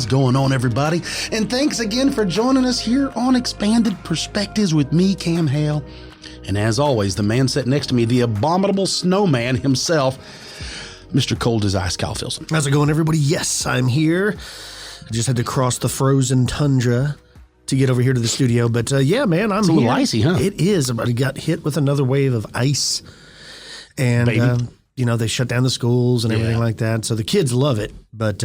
going on, everybody? And thanks again for joining us here on Expanded Perspectives with me, Cam Hale. And as always, the man sitting next to me, the abominable snowman himself, Mr. Cold as Ice, Kyle Filson. How's it going, everybody? Yes, I'm here. I just had to cross the frozen tundra to get over here to the studio. But yeah, man, I'm here. It's a little icy, huh? It is. I got hit with another wave of ice. And, you know, they shut down the schools and everything like that. So the kids love it. But,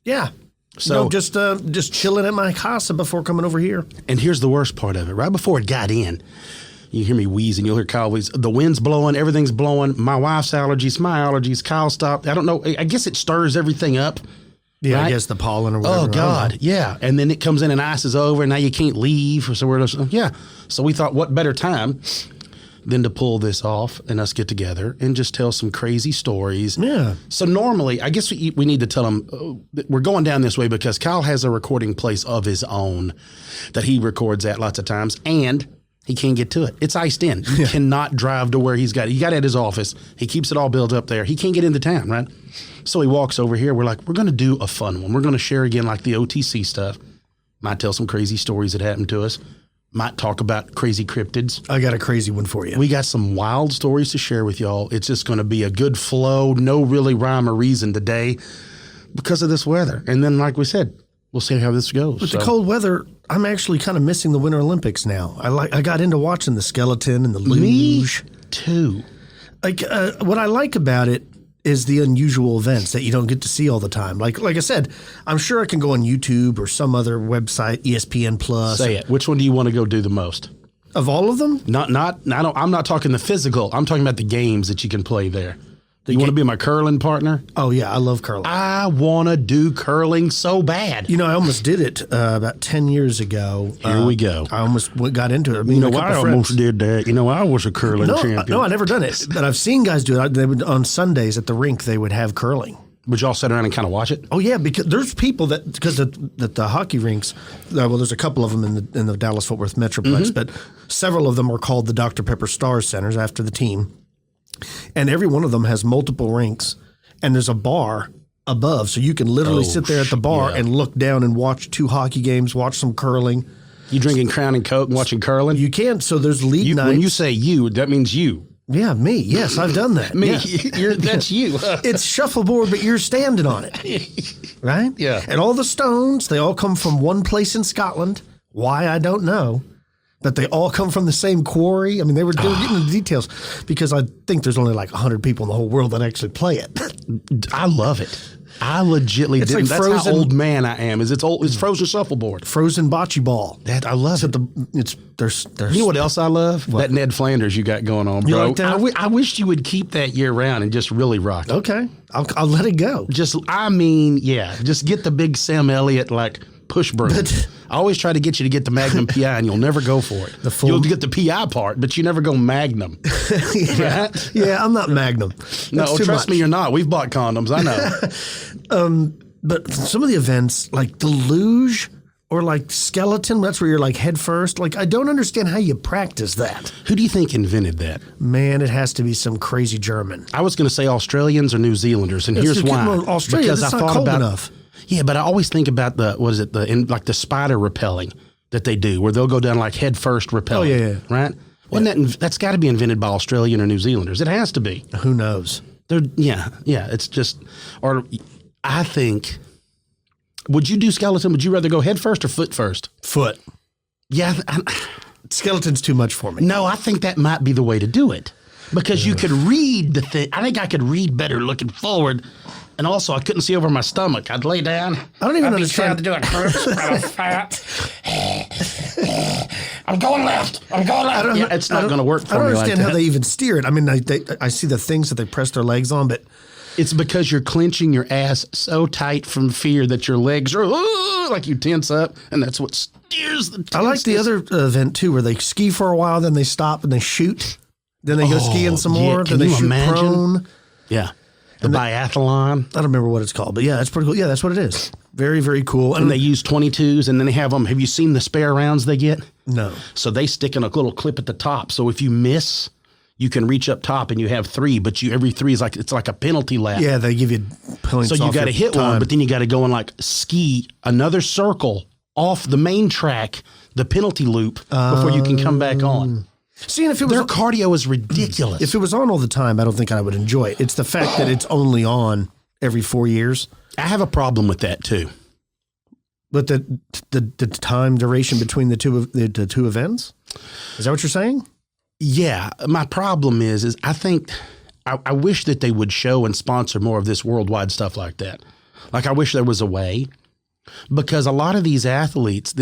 yeah. So just chilling at my casa before coming over here. And here's the worst part of it. Right before it got in, you hear me wheezing. You'll hear Kyle wheeze. The wind's blowing. Everything's blowing. My wife's allergies, my allergies. Kyle stopped. I don't know. I guess it stirs everything up. Yeah, right? I guess the pollen or whatever. Oh, God. Yeah. And then it comes in and ices over. And now you can't leave. So we thought, what better time than to pull this off and us get together and just tell some crazy stories. Yeah. So normally, I guess we need to tell them we're going down this way because Kyle has a recording place of his own that he records at lots of times, and he can't get to it. It's iced in. You cannot drive to where he got it at his office. He keeps it all built up there. He can't get into town, right? So he walks over here. We're like, we're going to do a fun one. We're going to share again like the OTC stuff. Might tell some crazy stories that happened to us. Might talk about crazy cryptids. I got a crazy one for you. We got some wild stories to share with y'all. It's just going to be a good flow. No really rhyme or reason today because of this weather. And then, like we said, we'll see how this goes. With the cold weather, I'm actually kind of missing the Winter Olympics now. I got into watching the skeleton and the luge. Me too. Like what I like about it is the unusual events that you don't get to see all the time. Like I said, I'm sure I can go on YouTube or some other website, ESPN Plus. Say it. Which one do you want to go do the most? Of all of them? I'm not talking the physical. I'm talking about the games that you can play there. You want to be my curling partner? Oh, yeah. I love curling. I want to do curling so bad. You know, I almost did it about 10 years ago. Here we go. I almost got into it. I mean, I almost did that. I was a curling champion. No, I never done it. But I've seen guys do it. They would, on Sundays at the rink, they would have curling. Would y'all sit around and kind of watch it? Oh, yeah, because there's people because the hockey rinks, well, there's a couple of them in the Dallas-Fort Worth Metroplex, but several of them are called the Dr. Pepper Star Centers after the team. And every one of them has multiple rinks, and there's a bar above. So you can literally sit there at the bar and look down and watch 2 hockey games, watch some curling. You drinking Crown and Coke and watching curling? You can. So there's league nights. When you say you, that means you. Yeah, me. Yes, I've done that. Me, yeah. That's you. It's shuffleboard, but you're standing on it. Right? Yeah. And all the stones, they all come from one place in Scotland. Why, I don't know. But they all come from the same quarry. I mean, they were getting into the details because I think there's only like 100 people in the whole world that actually play it. I love it. I legitly didn't. Like That's frozen, how old man I am. It's frozen shuffleboard. Frozen bocce ball. That I love it. There's you know what else I love? What? That Ned Flanders you got going on, bro. You like that? I wish you would keep that year round and just really rock it. Okay. I'll let it go. Just get the big Sam Elliott push broom. I always try to get you to get the Magnum PI, and you'll never go for it. You'll get the PI part, but you never go Magnum. Right? Yeah, I'm not Magnum. No, trust me, you're not. We've bought condoms. I know. But some of the events, like the luge or like skeleton, that's where you're like head first. Like, I don't understand how you practice that. Who do you think invented that? Man, it has to be some crazy German. I was going to say Australians or New Zealanders, and here's why. Australia, because I thought cold enough. Yeah, but I always think about the spider rappelling that they do, where they'll go down like head first rappelling. Oh, yeah. Right? That's got to be invented by Australian or New Zealanders. It has to be. Who knows? It's just, or I think, would you do skeleton? Would you rather go head first or foot first? Foot. Yeah. Skeleton's too much for me. No, I think that might be the way to do it because you could read the thing. I think I could read better looking forward. And also, I couldn't see over my stomach. I'd lay down. I don't even understand. I'd be trying to do it. I'm going left. It's not going to work for me. I don't understand how they even steer it. I mean, I see the things that they press their legs on, but it's because you're clenching your ass so tight from fear that your legs are like you tense up, and that's what steers the. I like the other event too, where they ski for a while, then they stop and they shoot, then they go skiing some more, then they shoot prone. Yeah. The biathlon. I don't remember what it's called, but yeah, that's pretty cool. Yeah, that's what it is. Very, very cool. And they use 22s, and then they have them. Have you seen the spare rounds they get? No. So they stick in a little clip at the top. So if you miss, you can reach up top and you have 3, but every 3 is it's like a penalty lap. Yeah, they give you points. So you got to hit one, but then you got to go and ski another circle off the main track, the penalty loop, before you can come back on. Seeing if it was their cardio is ridiculous. If it was on all the time, I don't think I would enjoy it. It's the fact that it's only on every 4 years. I have a problem with that too. But the time duration between the two events? Is that what you're saying? Yeah. My problem is I think I wish that they would show and sponsor more of this worldwide stuff like that. I wish there was a way, because a lot of these athletes,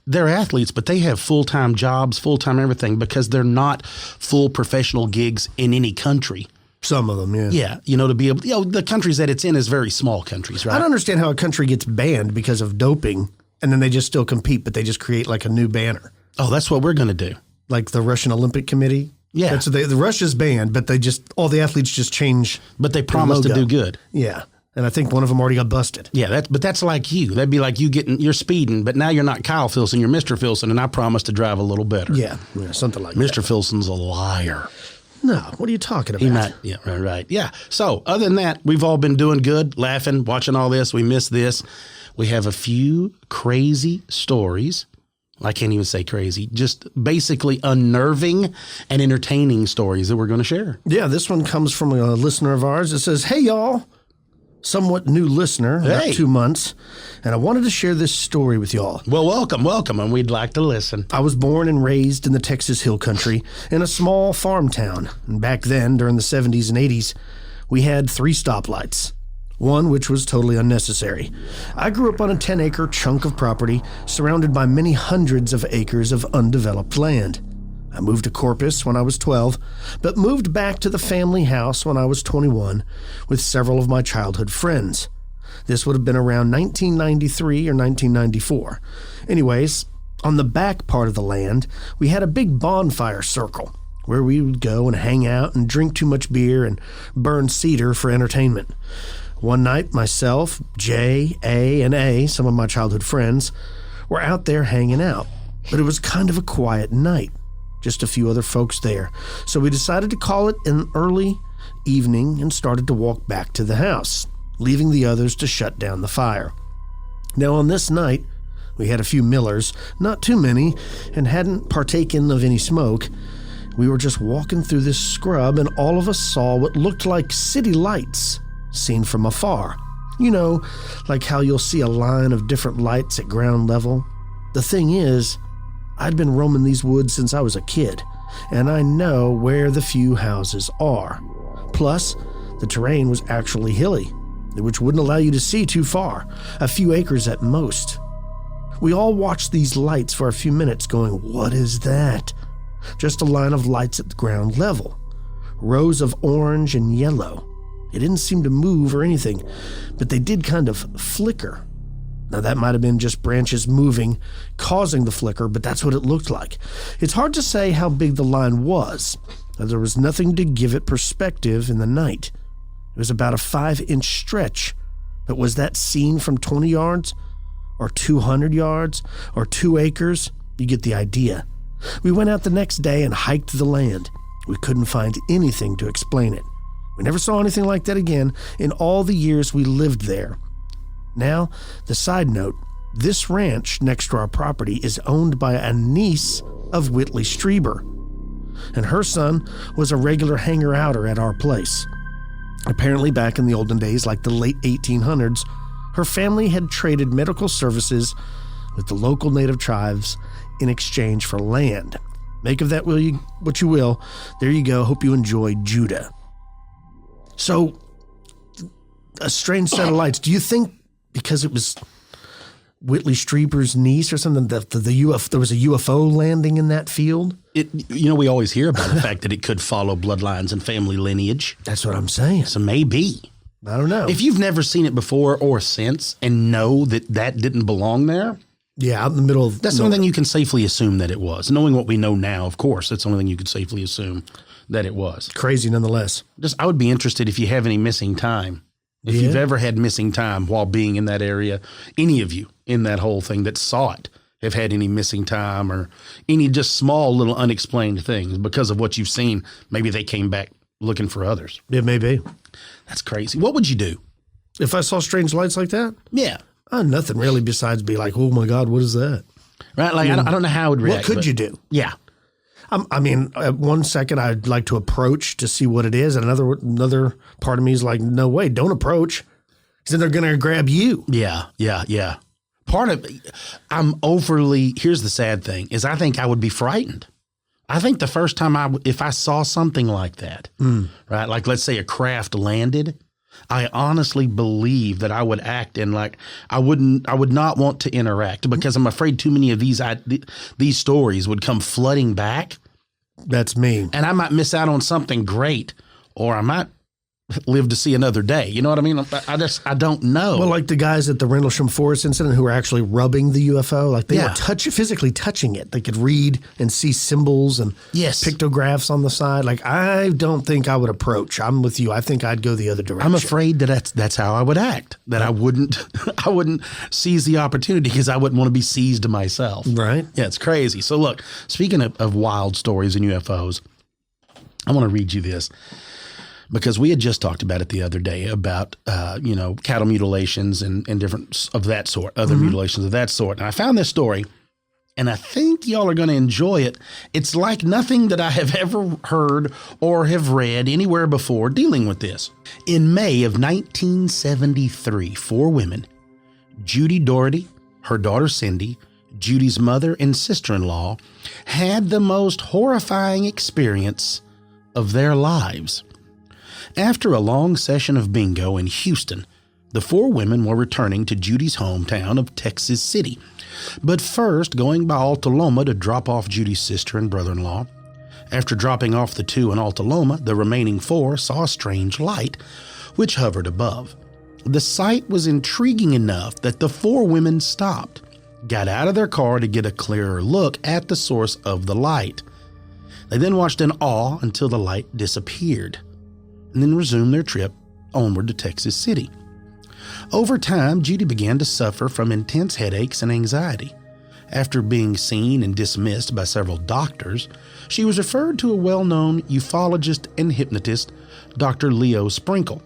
they're athletes, but they have full-time jobs, full-time everything, because they're not full professional gigs in any country. Some of them, yeah. Yeah, to be able, the countries that it's in is very small countries, right? I don't understand how a country gets banned because of doping, and then they just still compete, but they just create a new banner. Oh, that's what we're going to do. Like the Russian Olympic Committee? Yeah. The Russia's banned, but all the athletes just change. But they promise to do good. Yeah. And I think one of them already got busted. Yeah, but that's like you. That'd be like you're speeding, but now you're not Kyle Filson, you're Mr. Filson, and I promise to drive a little better. Yeah, something like Mr. that. Filson's a liar. No, what are you talking about? Yeah, right. Yeah. So other than that, we've all been doing good, laughing, watching all this. We missed this. We have a few crazy stories. I can't even say crazy, just basically unnerving and entertaining stories that we're going to share. Yeah, this one comes from a listener of ours. It says, "Hey, y'all. Somewhat new listener, about 2 months, and I wanted to share this story with y'all." Well, welcome, and we'd like to listen. I was born and raised in the Texas Hill Country in a small farm town. And back then, during the 70s and 80s, we had 3 stoplights, one which was totally unnecessary. I grew up on a 10-acre chunk of property surrounded by many hundreds of acres of undeveloped land. I moved to Corpus when I was 12, but moved back to the family house when I was 21 with several of my childhood friends. This would have been around 1993 or 1994. Anyways, on the back part of the land, we had a big bonfire circle where we would go and hang out and drink too much beer and burn cedar for entertainment. One night, myself, J, A, and A, some of my childhood friends, were out there hanging out, but it was kind of a quiet night. Just a few other folks there. So we decided to call it an early evening and started to walk back to the house, leaving the others to shut down the fire. Now on this night, we had a few Millers, not too many, and hadn't partaken of any smoke. We were just walking through this scrub and all of us saw what looked like city lights seen from afar. Like how you'll see a line of different lights at ground level. The thing is, I'd been roaming these woods since I was a kid, and I know where the few houses are. Plus, the terrain was actually hilly, which wouldn't allow you to see too far, a few acres at most. We all watched these lights for a few minutes going, "What is that?" Just a line of lights at the ground level. Rows of orange and yellow. It didn't seem to move or anything, but they did kind of flicker. Now, that might have been just branches moving, causing the flicker, but that's what it looked like. It's hard to say how big the line was, as there was nothing to give it perspective in the night. It was about a 5-inch stretch, but was that seen from 20 yards, or 200 yards, or 2 acres? You get the idea. We went out the next day and hiked the land. We couldn't find anything to explain it. We never saw anything like that again in all the years we lived there. Now, the side note, this ranch next to our property is owned by a niece of Whitley Strieber, and her son was a regular hanger-outer at our place. Apparently back in the olden days, like the late 1800s, her family had traded medical services with the local native tribes in exchange for land. Make of that what you will. There you go. Hope you enjoy Judah. So, a strange set of lights. Do you think because it was Whitley Strieber's niece or something, there was a UFO landing in that field? We always hear about the fact that it could follow bloodlines and family lineage. That's what I'm saying. So maybe. I don't know. If you've never seen it before or since and know that didn't belong there. Yeah, out in the middle of... That's the only thing you can safely assume that it was. Knowing what we know now, of course, that's the only thing you could safely assume that it was. Crazy nonetheless. I would be interested if you have any missing time. If you've ever had missing time while being in that area, any of you in that whole thing that saw it, have had any missing time or any just small little unexplained things because of what you've seen. Maybe they came back looking for others. It may be. That's crazy. What would you do? If I saw strange lights like that? Yeah. Nothing really besides be like, oh my God, what is that? Right? Like, I don't know how I would react. What could you do? Yeah. I mean, at one second I'd like to approach to see what it is. And another part of me is like, no way, don't approach. Because then they're going to grab you. Yeah. Part of here's the sad thing is I think I would be frightened. I think the first time if I saw something like that, right? Like let's say a craft landed, I honestly believe that I would act in like I would not want to interact because I'm afraid too many of these stories would come flooding back. That's me. And I might miss out on something great, or I might live to see another day. You know what I mean? I don't know. Well, like the guys at the Rendlesham Forest incident who were actually rubbing the UFO, like they were physically touching it. They could read and see symbols and pictographs on the side. Like, I don't think I would approach. I'm with you. I think I'd go the other direction. I'm afraid that's how I would act. That I wouldn't seize the opportunity because I wouldn't want to be seized myself. Right. Yeah, it's crazy. So look, speaking of wild stories and UFOs, I want to read you this. Because we had just talked about it the other day about, cattle mutilations and different of that sort, other mutilations of that sort. And I found this story, and I think y'all are going to enjoy it. It's like nothing that I have ever heard or have read anywhere before dealing with this. In May of 1973, 4 women, Judy Dory, her daughter Cindy, Judy's mother and sister-in-law, had the most horrifying experience of their lives. After a long session of bingo in Houston, the 4 women were returning to Judy's hometown of Texas City, but first going by Alta Loma to drop off Judy's sister and brother-in-law. After dropping off the 2 in Alta Loma, the remaining 4 saw a strange light, which hovered above. The sight was intriguing enough that the 4 women stopped, got out of their car to get a clearer look at the source of the light. They then watched in awe until the light disappeared, and then resumed their trip onward to Texas City. Over time, Judy began to suffer from intense headaches and anxiety. After being seen and dismissed by several doctors, she was referred to a well-known ufologist and hypnotist, Dr. Leo Sprinkle.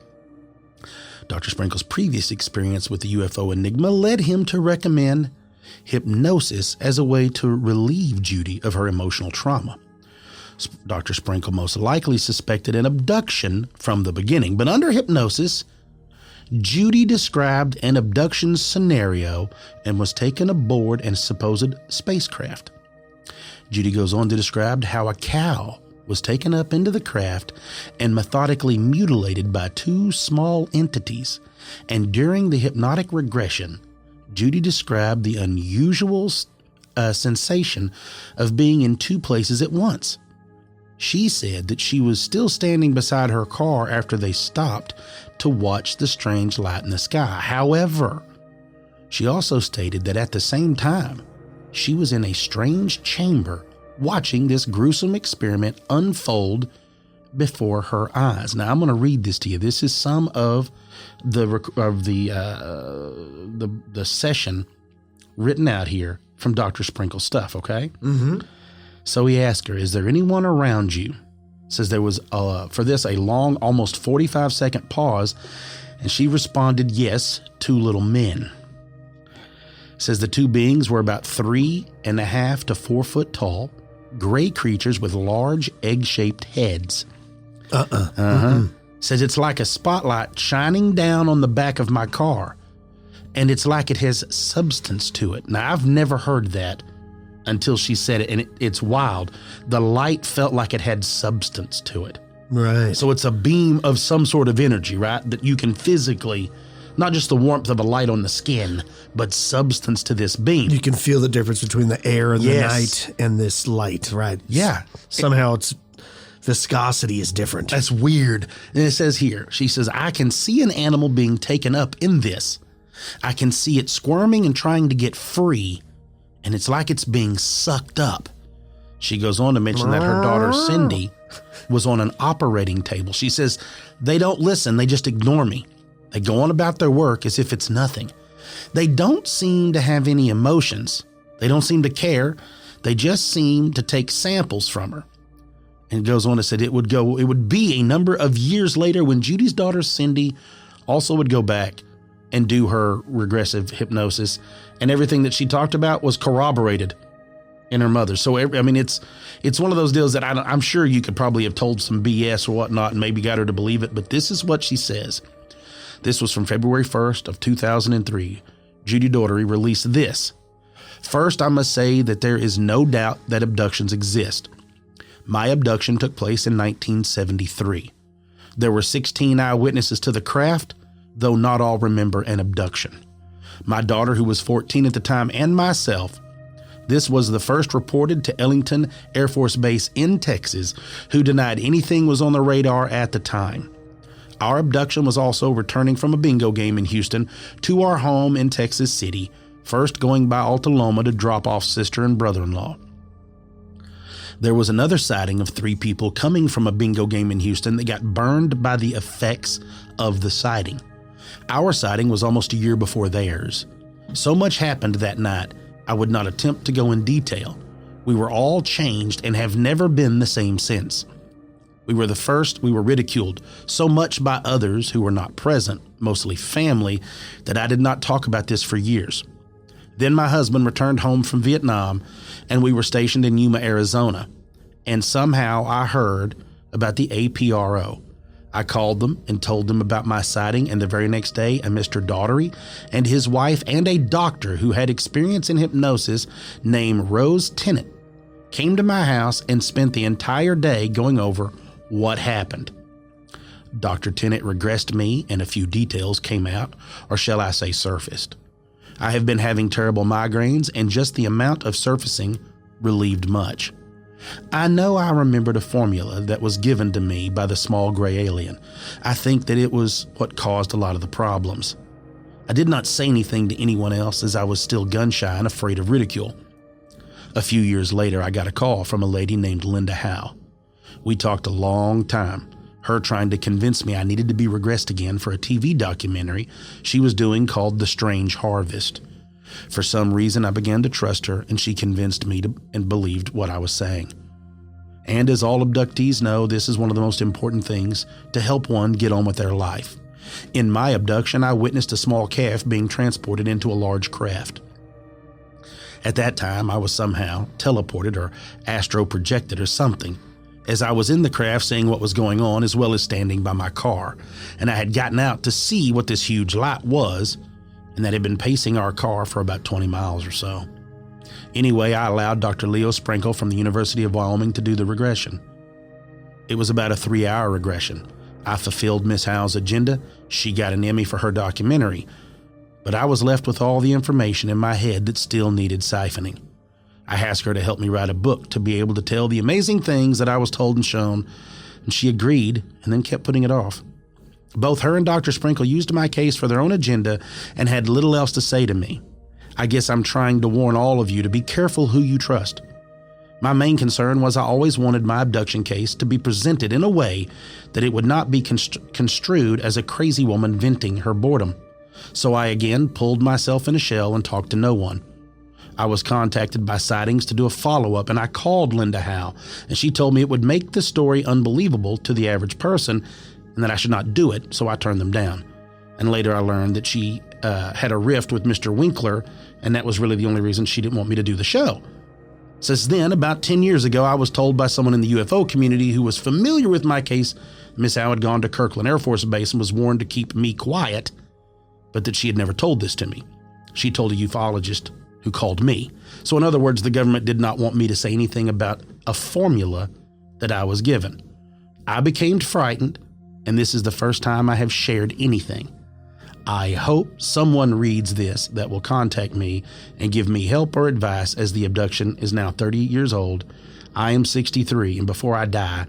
Dr. Sprinkle's previous experience with the UFO enigma led him to recommend hypnosis as a way to relieve Judy of her emotional trauma. Dr. Sprinkle most likely suspected an abduction from the beginning, but under hypnosis, Judy described an abduction scenario and was taken aboard a supposed spacecraft. Judy goes on to describe how a cow was taken up into the craft and methodically mutilated by 2 small entities, and during the hypnotic regression, Judy described the unusual sensation of being in 2 places at once. She said that she was still standing beside her car after they stopped to watch the strange light in the sky. However, she also stated that at the same time, she was in a strange chamber watching this gruesome experiment unfold before her eyes. Now, I'm going to read this to you. This is some of the session written out here from Dr. Sprinkle's stuff, okay? Mm-hmm. So he asked her, "Is there anyone around you?" Says there was, for this, a long, almost 45-second pause, and she responded, "Yes, 2 little men." Says the 2 beings were about 3.5 to 4 foot tall, gray creatures with large egg-shaped heads. Says it's like a spotlight shining down on the back of my car, and it's like it has substance to it. Now, I've never heard that until she said it, and it's wild. The light felt like it had substance to it. Right. So it's a beam of some sort of energy, right? That you can physically, not just the warmth of a light on the skin, but substance to this beam. You can feel the difference between the air and the night and this light, right? Yeah. Somehow its viscosity is different. That's weird. And it says here, she says, "I can see an animal being taken up in this. I can see it squirming and trying to get free, and it's like it's being sucked up." She goes on to mention that her daughter Cindy was on an operating table. She says, "They don't listen, they just ignore me. They go on about their work as if it's nothing. They don't seem to have any emotions, They don't seem to care. They just seem to take samples from her. And it goes on to say it would be a number of years later when Judy's daughter, Cindy, also would go back and do her regressive hypnosis, and everything that she talked about was corroborated in her mother. So, I mean, it's one of those deals that I'm sure you could probably have told some BS or whatnot and maybe got her to believe it, but this is what she says. This was from February 1st of 2003. Judy Dory released this. First, I must say that there is no doubt that abductions exist. My abduction took place in 1973. There were 16 eyewitnesses to the craft, though not all remember an abduction. My daughter, who was 14 at the time, and myself. This was the first reported to Ellington Air Force Base in Texas, who denied anything was on the radar at the time. Our abduction was also returning from a bingo game in Houston to our home in Texas City, first going by Alta Loma to drop off sister and brother-in-law. There was another sighting of 3 people coming from a bingo game in Houston that got burned by the effects of the sighting. Our sighting was almost a year before theirs. So much happened that night, I would not attempt to go in detail. We were all changed and have never been the same since. We were ridiculed so much by others who were not present, mostly family, that I did not talk about this for years. Then my husband returned home from Vietnam, and we were stationed in Yuma, Arizona. And somehow I heard about the APRO. I called them and told them about my sighting, and the very next day, a Mr. Daughtery and his wife and a doctor who had experience in hypnosis named Rose Tennant came to my house and spent the entire day going over what happened. Dr. Tennant regressed me, and a few details came out, or shall I say surfaced. I have been having terrible migraines, and just the amount of surfacing relieved much. I know I remembered a formula that was given to me by the small gray alien. I think that it was what caused a lot of the problems. I did not say anything to anyone else as I was still gun-shy and afraid of ridicule. A few years later, I got a call from a lady named Linda Howe. We talked a long time, her trying to convince me I needed to be regressed again for a TV documentary she was doing called The Strange Harvest. For some reason, I began to trust her, and she convinced me and believed what I was saying. And as all abductees know, this is one of the most important things to help one get on with their life. In my abduction, I witnessed a small calf being transported into a large craft. At that time, I was somehow teleported or astro projected or something, as I was in the craft seeing what was going on as well as standing by my car, and I had gotten out to see what this huge light was, and that had been pacing our car for about 20 miles or so. Anyway, I allowed Dr. Leo Sprinkle from the University of Wyoming to do the regression. It was about a 3-hour regression. I fulfilled Miss Howe's agenda. She got an Emmy for her documentary, but I was left with all the information in my head that still needed siphoning. I asked her to help me write a book to be able to tell the amazing things that I was told and shown, and she agreed and then kept putting it off. Both her and Dr. Sprinkle used my case for their own agenda and had little else to say to me. I guess I'm trying to warn all of you to be careful who you trust. My main concern was I always wanted my abduction case to be presented in a way that it would not be construed as a crazy woman venting her boredom. So I again pulled myself in a shell and talked to no one. I was contacted by Sightings to do a follow-up, and I called Linda Howe, and she told me it would make the story unbelievable to the average person and that I should not do it, so I turned them down. And later I learned that she had a rift with Mr. Winkler, and that was really the only reason she didn't want me to do the show. Since then, about 10 years ago, I was told by someone in the UFO community who was familiar with my case, Miss Howe had gone to Kirkland Air Force Base and was warned to keep me quiet, but that she had never told this to me. She told a ufologist who called me. So in other words, the government did not want me to say anything about a formula that I was given. I became frightened, and this is the first time I have shared anything. I hope someone reads this that will contact me and give me help or advice, as the abduction is now 30 years old. I am 63, and before I die,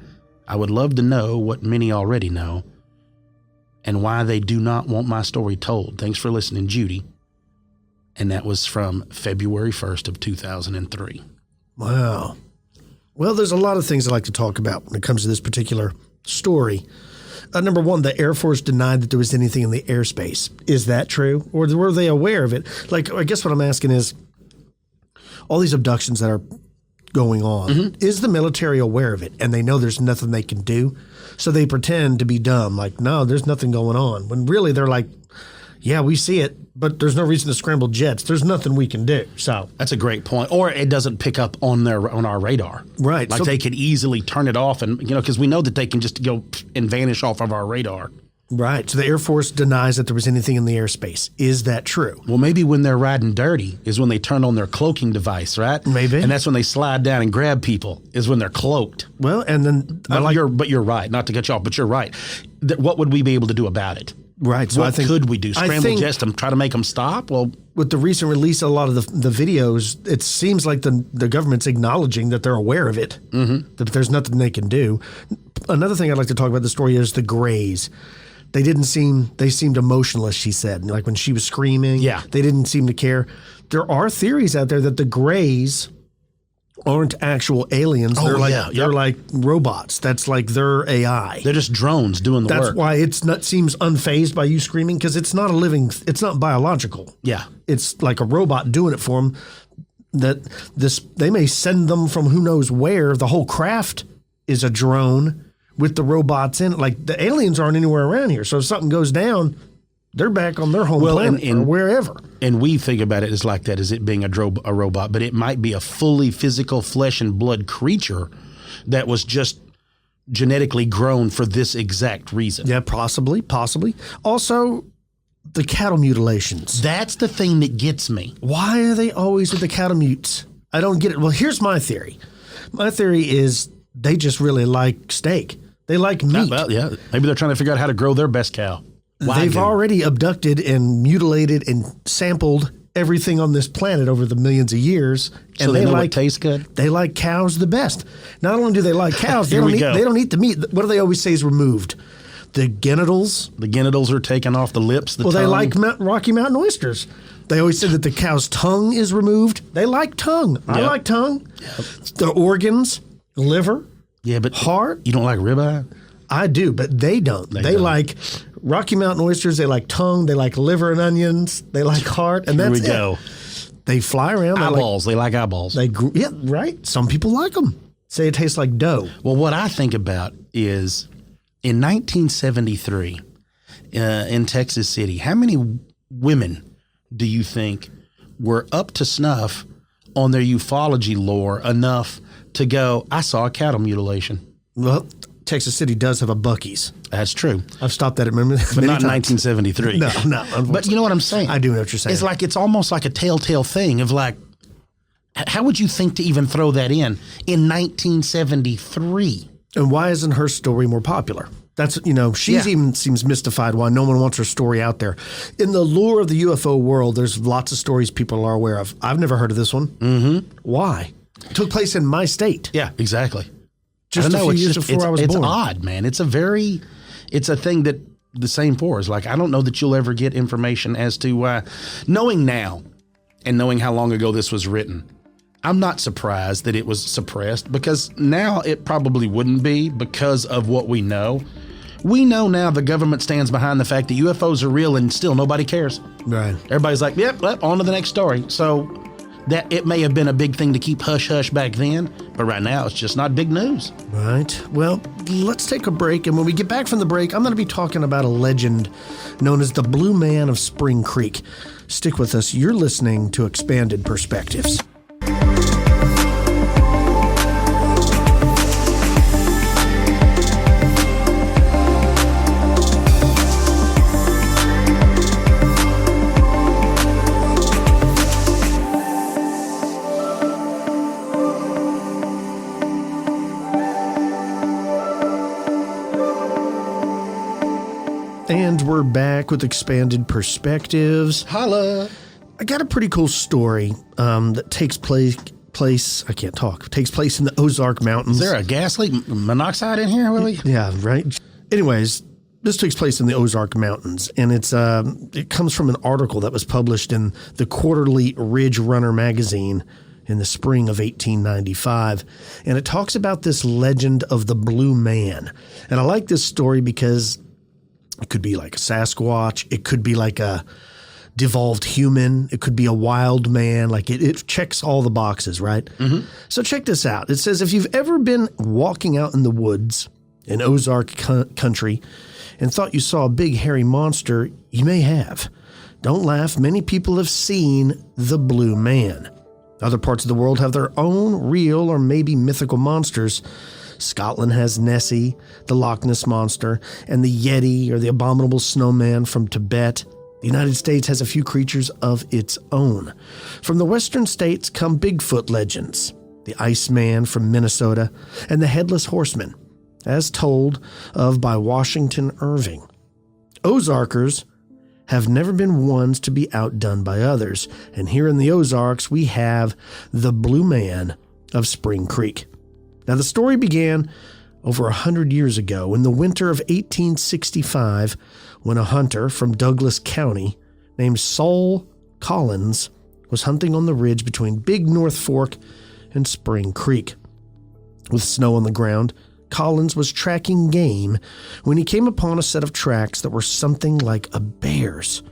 I would love to know what many already know and why they do not want my story told. Thanks for listening, Judy. And that was from February 1st of 2003. Wow. Well, there's a lot of things I like to talk about when it comes to this particular story. Number one, the Air Force denied that there was anything in the airspace. Is that true? Or were they aware of it? Like, I guess what I'm asking is, all these abductions that are going on. Is the military aware of it? And they know there's nothing they can do. So they pretend to be dumb, like, no, there's nothing going on. When really they're like, yeah, we see it, but there's no reason to scramble jets. There's nothing we can do. So that's a great point. Or it doesn't pick up on our radar. Right. Like So they could easily turn it off and, because we know that they can just go and vanish off of our radar. Right. So the Air Force denies that there was anything in the airspace. Is that true? Well, maybe when they're riding dirty is when they turn on their cloaking device, right? Maybe. And that's when they slide down and grab people is when they're cloaked. Well, and then But you're right. Not to cut you off, but you're right. What would we be able to do about it? Right. So What I think, could we do? Scramble jets to try to make them stop? Well, with the recent release of a lot of the videos, it seems like the government's acknowledging that they're aware of it, that there's nothing they can do. Another thing I'd like to talk about the story is the Greys. They seemed emotionless, she said. Like when she was screaming, they didn't seem to care. There are theories out there that the Greys aren't actual aliens. They're like robots. That's like their AI. They're just drones doing the work. That's why seems unfazed by you screaming, because it's not it's not biological. Yeah. It's like a robot doing it for them. They may send them from who knows where. The whole craft is a drone with the robots in it. Like the aliens aren't anywhere around here. So if something goes down, they're back on their home planet or wherever. And we think about it as like that, as it being a robot, but it might be a fully physical flesh and blood creature that was just genetically grown for this exact reason. Yeah, possibly. Also, the cattle mutilations. That's the thing that gets me. Why are they always with the cattle mutes? I don't get it. Well, here's my theory. My theory is they just really like steak. They like meat. Well, yeah. Maybe they're trying to figure out how to grow their best cow. They've already abducted and mutilated and sampled everything on this planet over the millions of years. And so they know what tastes good? They like cows the best. Not only do they like cows, they don't eat the meat. What do they always say is removed? The genitals. The genitals are taken off the lips, the tongue. They like Rocky Mountain oysters. They always say that the cow's tongue is removed. They like tongue. Yep. I like tongue. Yep. The organs, liver, but heart. You don't like ribeye? I do, but they don't. They like Rocky Mountain oysters. They like tongue. They like liver and onions. They like heart. And that's it. Here we go. They fly around. Eyeballs. They like eyeballs. Right. Some people like them. Say it tastes like dough. Well, what I think about is in 1973 in Texas City, how many women do you think were up to snuff on their ufology lore enough to go, I saw a cattle mutilation? Well, Texas City does have a Buc-ee's. That's true. I've stopped at it many but not times. In 1973. No. But you know what I'm saying? I do know what you're saying. It's almost like a telltale thing of like, how would you think to even throw that in 1973? And why isn't her story more popular? That's, even seems mystified why no one wants her story out there. In the lore of the UFO world, there's lots of stories people are aware of. I've never heard of this one. Mm-hmm. Why? It took place in my state. Yeah, exactly. Just a few years before I was born. It's odd, man. It's a thing that the same for is like, I don't know that you'll ever get information as to knowing now and knowing how long ago this was written. I'm not surprised that it was suppressed, because now it probably wouldn't be because of what we know. We know now the government stands behind the fact that UFOs are real and still nobody cares. Right. Everybody's like, yep, on to the next story. So that it may have been a big thing to keep hush-hush back then, but right now it's just not big news. Right. Well, let's take a break, and when we get back from the break, I'm going to be talking about a legend known as the Blue Man of Spring Creek. Stick with us. You're listening to Expanded Perspectives. And we're back with Expanded Perspectives. Holla! I got a pretty cool story that takes place. Takes place in the Ozark Mountains. Is there a gas leak monoxide in here, Willie? Yeah, right. Anyways, this takes place in the Ozark Mountains, and it comes from an article that was published in the Quarterly Ridge Runner magazine in the spring of 1895. And it talks about this legend of the Blue Man. And I like this story because it could be like a Sasquatch. It could be like a devolved human. It could be a wild man. Like it checks all the boxes, right? Mm-hmm. So check this out. It says, if you've ever been walking out in the woods in Ozark country and thought you saw a big hairy monster, you may have. Don't laugh. Many people have seen the Blue Man. Other parts of the world have their own real or maybe mythical monsters. Scotland has Nessie, the Loch Ness Monster, and the Yeti or the Abominable Snowman from Tibet. The United States has a few creatures of its own. From the western states come Bigfoot legends, the Iceman from Minnesota, and the Headless Horseman, as told of by Washington Irving. Ozarkers have never been ones to be outdone by others, and here in the Ozarks we have the Blue Man of Spring Creek. Now, the story began over 100 years ago in the winter of 1865 when a hunter from Douglas County named Saul Collins was hunting on the ridge between Big North Fork and Spring Creek. With snow on the ground, Collins was tracking game when he came upon a set of tracks that were something like a bear's,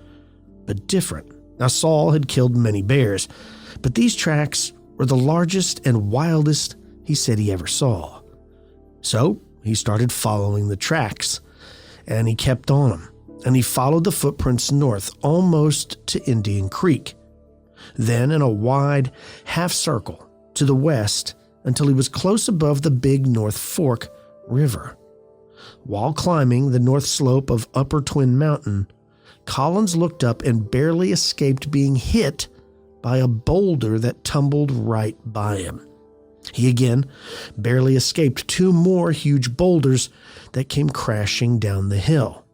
but different. Now, Saul had killed many bears, but these tracks were the largest and wildest he said he ever saw. So he started following the tracks, and he kept on them, and he followed the footprints north almost to Indian Creek, then in a wide half circle to the west until he was close above the Big North Fork River. While climbing the north slope of Upper Twin Mountain, Collins looked up and barely escaped being hit by a boulder that tumbled right by him. He again barely escaped two more huge boulders that came crashing down the hill.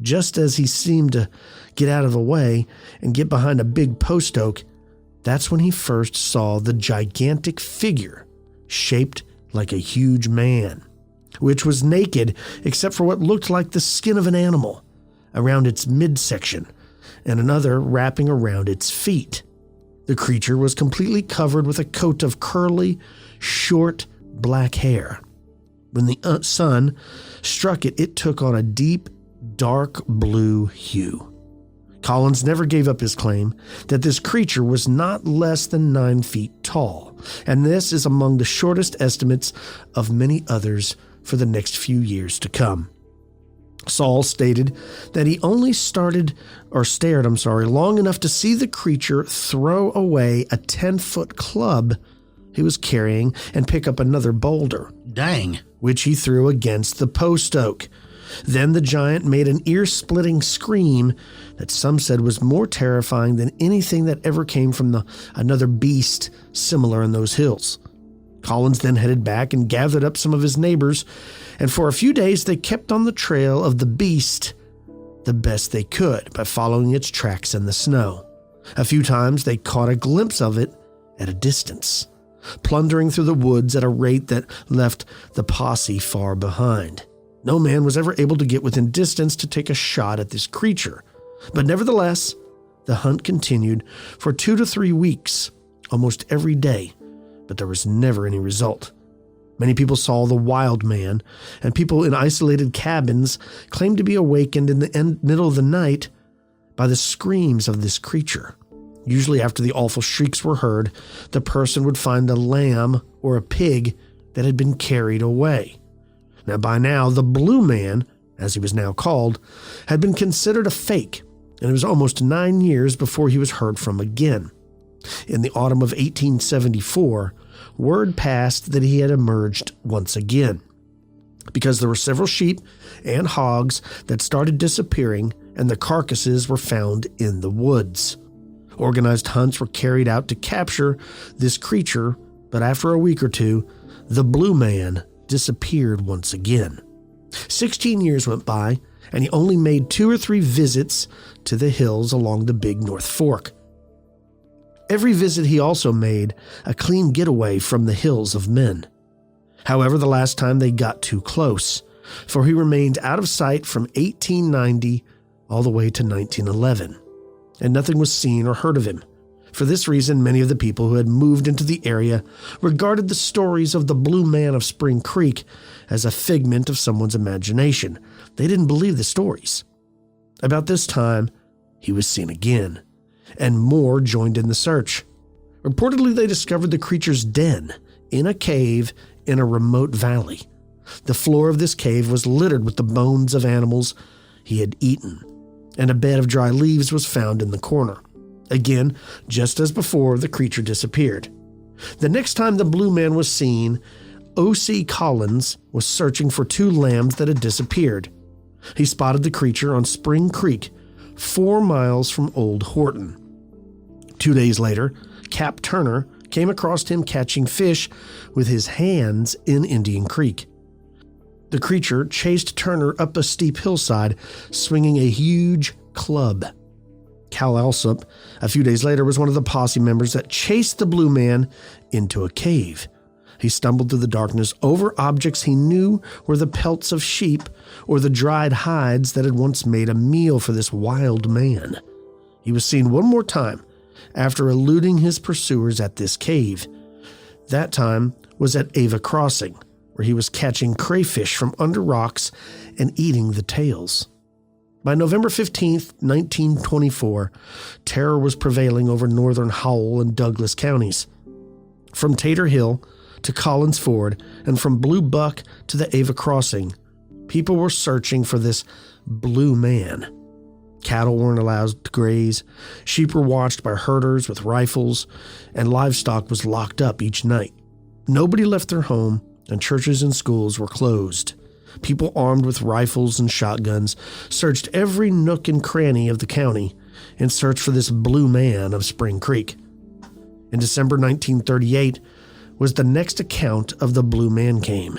Just as he seemed to get out of the way and get behind a big post oak, that's when he first saw the gigantic figure shaped like a huge man, which was naked except for what looked like the skin of an animal around its midsection and another wrapping around its feet. The creature was completely covered with a coat of curly, short, black hair. When the sun struck it, it took on a deep, dark blue hue. Collins never gave up his claim that this creature was not less than 9 feet tall, and this is among the shortest estimates of many others for the next few years to come. Saul stated that he only stared long enough to see the creature throw away a 10-foot club he was carrying and pick up another boulder. Dang. Which he threw against the post oak. Then the giant made an ear-splitting scream that some said was more terrifying than anything that ever came from another beast similar in those hills. Collins then headed back and gathered up some of his neighbors, and for a few days they kept on the trail of the beast the best they could by following its tracks in the snow. A few times they caught a glimpse of it at a distance, plundering through the woods at a rate that left the posse far behind. No man was ever able to get within distance to take a shot at this creature, but nevertheless, the hunt continued for 2 to 3 weeks, almost every day, but there was never any result. Many people saw the wild man, and people in isolated cabins claimed to be awakened in the middle of the night by the screams of this creature. Usually after the awful shrieks were heard, the person would find a lamb or a pig that had been carried away. Now, by now, the Blue Man, as he was now called, had been considered a fake, and it was almost 9 years before he was heard from again. In the autumn of 1874, word passed that he had emerged once again, because there were several sheep and hogs that started disappearing, and the carcasses were found in the woods. Organized hunts were carried out to capture this creature, but after a week or two, the Blue Man disappeared once again. 16 years went by, and he only made 2 or 3 visits to the hills along the Big North Fork. Every visit he also made a clean getaway from the hills of men. However, the last time they got too close, for he remained out of sight from 1890 all the way to 1911, and nothing was seen or heard of him. For this reason, many of the people who had moved into the area regarded the stories of the Blue Man of Spring Creek as a figment of someone's imagination. They didn't believe the stories. About this time, he was seen again, and more joined in the search. Reportedly, they discovered the creature's den in a cave in a remote valley. The floor of this cave was littered with the bones of animals he had eaten, and a bed of dry leaves was found in the corner. Again, just as before, the creature disappeared. The next time the Blue Man was seen, O.C. Collins was searching for 2 lambs that had disappeared. He spotted the creature on Spring Creek, 4 miles from Old Horton. 2 days later, Cap Turner came across him catching fish with his hands in Indian Creek. The creature chased Turner up a steep hillside, swinging a huge club. Cal Alsop, a few days later, was one of the posse members that chased the Blue Man into a cave. He stumbled through the darkness over objects he knew were the pelts of sheep or the dried hides that had once made a meal for this wild man. He was seen one more time after eluding his pursuers at this cave. That time was at Ava Crossing, where he was catching crayfish from under rocks and eating the tails. By November 15th, 1924, terror was prevailing over northern Howell and Douglas counties. From Tater Hill to Collins Ford and from Blue Buck to the Ava Crossing, people were searching for this Blue Man. Cattle weren't allowed to graze, sheep were watched by herders with rifles, and livestock was locked up each night. Nobody left their home, and churches and schools were closed. People armed with rifles and shotguns searched every nook and cranny of the county in search for this Blue Man of Spring Creek. In December 1938 was the next account of the Blue Man came.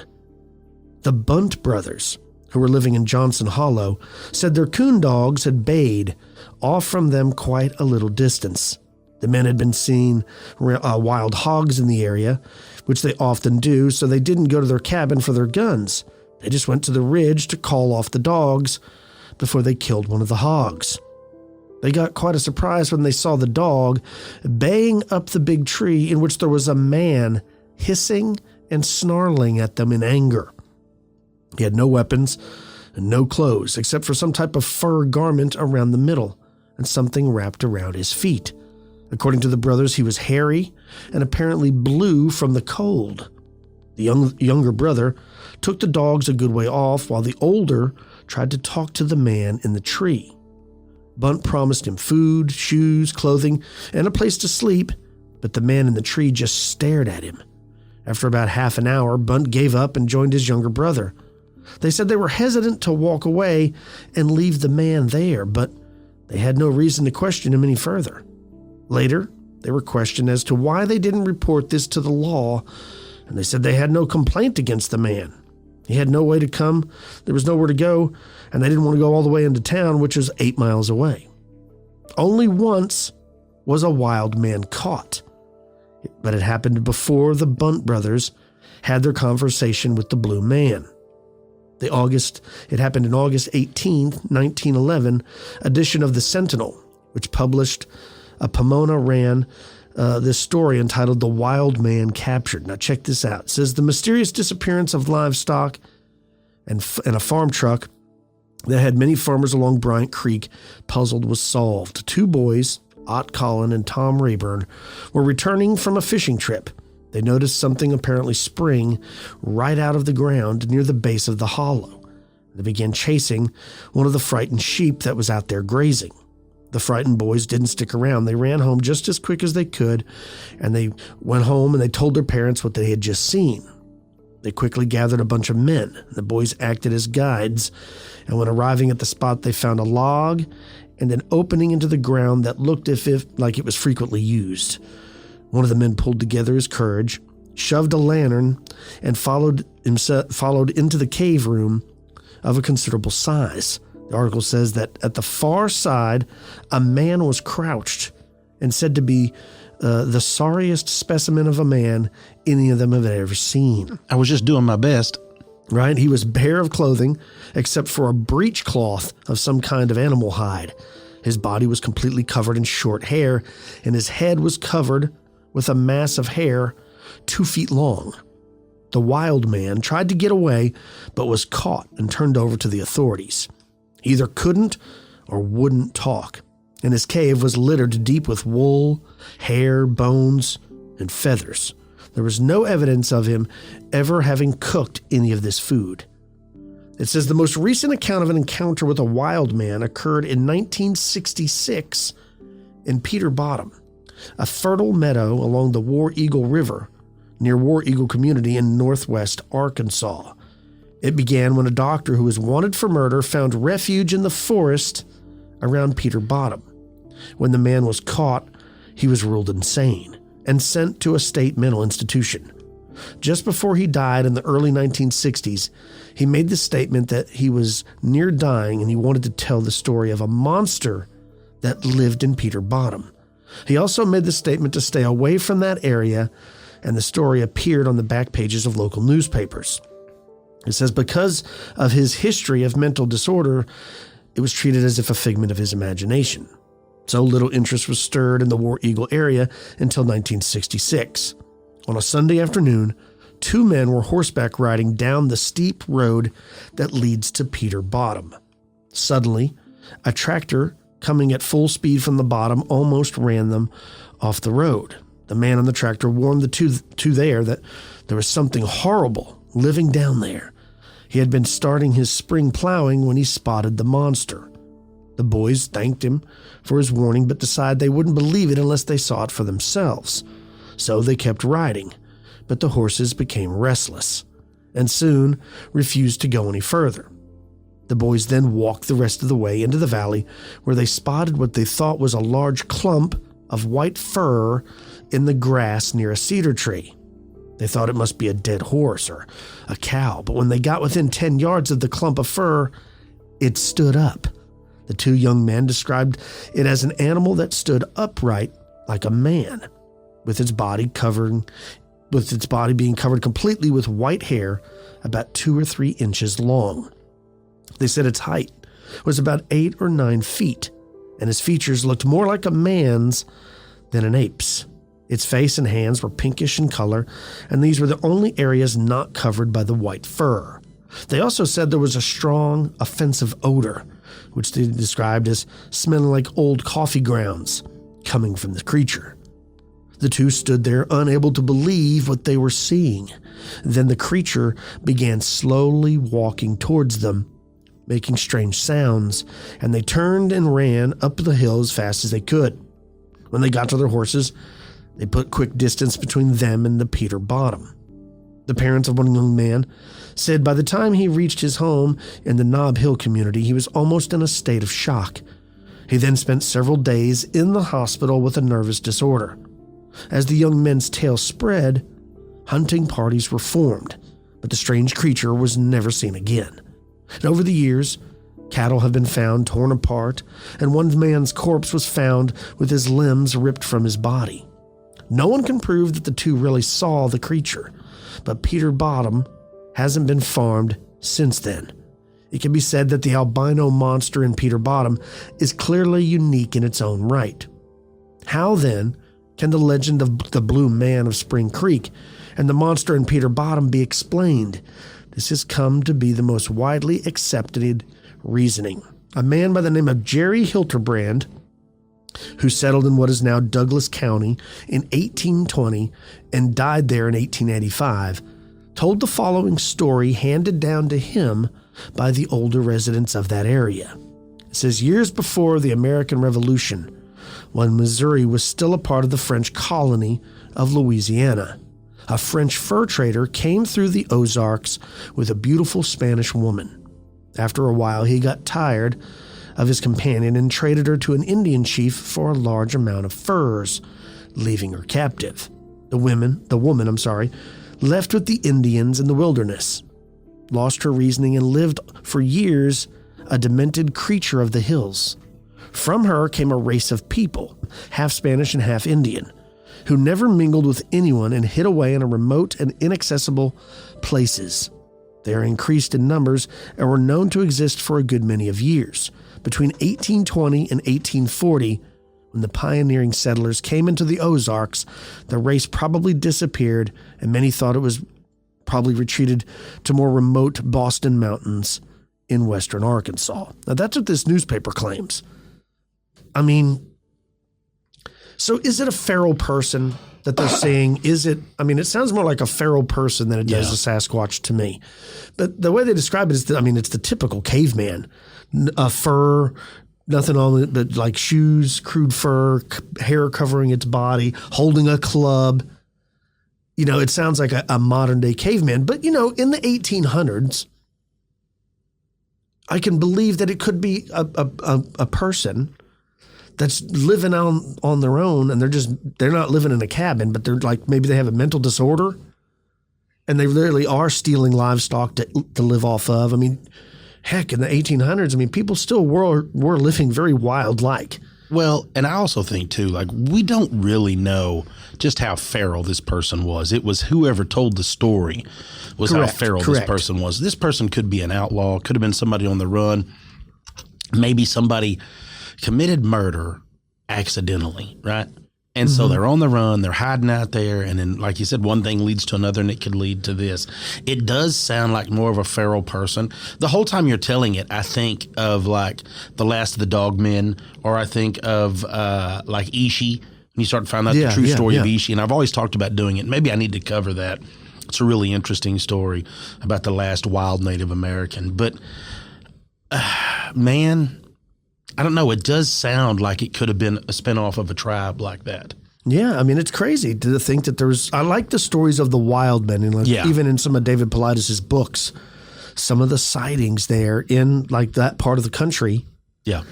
The Bunt brothers, who were living in Johnson Hollow, said their coon dogs had bayed off from them quite a little distance. The men had been seeing wild hogs in the area, which they often do, so they didn't go to their cabin for their guns. They just went to the ridge to call off the dogs before they killed one of the hogs. They got quite a surprise when they saw the dog baying up the big tree in which there was a man hissing and snarling at them in anger. He had no weapons and no clothes except for some type of fur garment around the middle and something wrapped around his feet. According to the brothers, he was hairy and apparently blue from the cold. The younger brother took the dogs a good way off while the older tried to talk to the man in the tree. Bunt promised him food, shoes, clothing, and a place to sleep, but the man in the tree just stared at him. After about half an hour, Bunt gave up and joined his younger brother. They said they were hesitant to walk away and leave the man there, but they had no reason to question him any further. Later, they were questioned as to why they didn't report this to the law, and they said they had no complaint against the man. He had no way to come, there was nowhere to go, and they didn't want to go all the way into town, which was 8 miles away. Only once was a wild man caught, but it happened before the Bunt brothers had their conversation with the Blue Man. It happened in August 18, 1911, edition of the Sentinel, which published Pomona ran this story entitled The Wild Man Captured. Now check this out. It says the mysterious disappearance of livestock and a farm truck that had many farmers along Bryant Creek puzzled was solved. 2 boys, Ott Collin and Tom Rayburn, were returning from a fishing trip. They noticed something apparently spring right out of the ground near the base of the hollow. They began chasing one of the frightened sheep that was out there grazing. The frightened boys didn't stick around. They ran home just as quick as they could, and they went home and they told their parents what they had just seen. They quickly gathered a bunch of men. The boys acted as guides, and when arriving at the spot, they found a log and an opening into the ground that looked like it was frequently used. One of the men pulled together his courage, shoved a lantern, and followed into the cave room of a considerable size. The article says that at the far side, a man was crouched and said to be the sorriest specimen of a man any of them have ever seen. I was just doing my best. Right? He was bare of clothing except for a breechcloth of some kind of animal hide. His body was completely covered in short hair, and his head was covered with a mass of hair 2 feet long. The wild man tried to get away, but was caught and turned over to the authorities. He either couldn't or wouldn't talk. and his cave was littered deep with wool, hair, bones, and feathers. There was no evidence of him ever having cooked any of this food. It says the most recent account of an encounter with a wild man occurred in 1966 in Peter Bottom, a fertile meadow along the War Eagle River near War Eagle Community in northwest Arkansas. It began when a doctor who was wanted for murder found refuge in the forest around Peter Bottom. When the man was caught, he was ruled insane and sent to a state mental institution. Just before he died in the early 1960s, he made the statement that he was near dying and he wanted to tell the story of a monster that lived in Peter Bottom. He also made the statement to stay away from that area, and the story appeared on the back pages of local newspapers. It says because of his history of mental disorder, it was treated as if a figment of his imagination. So little interest was stirred in the War Eagle area until 1966. On a Sunday afternoon, two men were horseback riding down the steep road that leads to Peter Bottom. Suddenly, a tractor coming at full speed from the bottom almost ran them off the road. The man on the tractor warned the two there that there was something horrible living down there. He had been starting his spring plowing when he spotted the monster. The boys thanked him for his warning, but decided they wouldn't believe it unless they saw it for themselves. So they kept riding, but the horses became restless and soon refused to go any further. The boys then walked the rest of the way into the valley, where they spotted what they thought was a large clump of white fur in the grass near a cedar tree. They thought it must be a dead horse or a cow, but when they got within 10 yards of the clump of fur, it stood up. The two young men described it as an animal that stood upright like a man, with its body being covered completely with white hair about 2 or 3 inches long. They said its height was about 8 or 9 feet, and its features looked more like a man's than an ape's. Its face and hands were pinkish in color, and these were the only areas not covered by the white fur. They also said there was a strong, offensive odor, which they described as smelling like old coffee grounds, coming from the creature. The two stood there unable to believe what they were seeing. Then the creature began slowly walking towards them, making strange sounds, and they turned and ran up the hill as fast as they could. When they got to their horses, they put quick distance between them and the Peter Bottom. The parents of one young man said by the time he reached his home in the Nob Hill community, he was almost in a state of shock. He then spent several days in the hospital with a nervous disorder. As the young men's tale spread, hunting parties were formed, but the strange creature was never seen again. And over the years, cattle have been found torn apart, and one man's corpse was found with his limbs ripped from his body. No one can prove that the two really saw the creature, but Peter Bottom hasn't been farmed since then. It can be said that the albino monster in Peter Bottom is clearly unique in its own right. How then can the legend of the Blue Man of Spring Creek and the monster in Peter Bottom be explained? This has come to be the most widely accepted reasoning. A man by the name of Jerry Hilterbrand, who settled in what is now Douglas County in 1820 and died there in 1885, told the following story handed down to him by the older residents of that area. It says, years before the American Revolution, when Missouri was still a part of the French colony of Louisiana, a French fur trader came through the Ozarks with a beautiful Spanish woman. After a while, he got tired of his companion and traded her to an Indian chief for a large amount of furs, leaving her captive. The woman, left with the Indians in the wilderness, lost her reasoning and lived for years a demented creature of the hills. From her came a race of people, half Spanish and half Indian, who never mingled with anyone and hid away in remote and inaccessible places. They are increased in numbers and were known to exist for a good many of years. Between 1820 and 1840, when the pioneering settlers came into the Ozarks, the race probably disappeared, and many thought it was probably retreated to more remote Boston mountains in western Arkansas. Now, that's what this newspaper claims. I mean, so is it a feral person that they're saying? Is it, I mean, it sounds more like a feral person than it does a Sasquatch to me. But the way they describe it is, it's the typical caveman. Fur, nothing on it but like shoes, crude fur, hair covering its body, holding a club. It sounds like a modern day caveman. But, in the 1800s, I can believe that it could be a person that's living on their own, and they're not living in a cabin, but they're like, maybe they have a mental disorder and they literally are stealing livestock to live off of. I mean, heck, in the 1800s, people still were living very wild-like. Well, and I also think too, like, we don't really know just how feral this person was. It was whoever told the story was how feral this person was. This person could be an outlaw, could have been somebody on the run, maybe somebody committed murder accidentally, right? And so they're on the run, they're hiding out there, and then, like you said, one thing leads to another, and it could lead to this. It does sound like more of a feral person. The whole time you're telling it, I think of like The Last of the Dogmen, or I think of like Ishi. And you start to find out the true story of Ishi, and I've always talked about doing it. Maybe I need to cover that. It's a really interesting story about the last wild Native American. But, man, I don't know. It does sound like it could have been a spinoff of a tribe like that. Yeah, it's crazy to think that there's. I like the stories of the wild men, and even in some of David Paulides' books, some of the sightings there in like that part of the country. Yeah,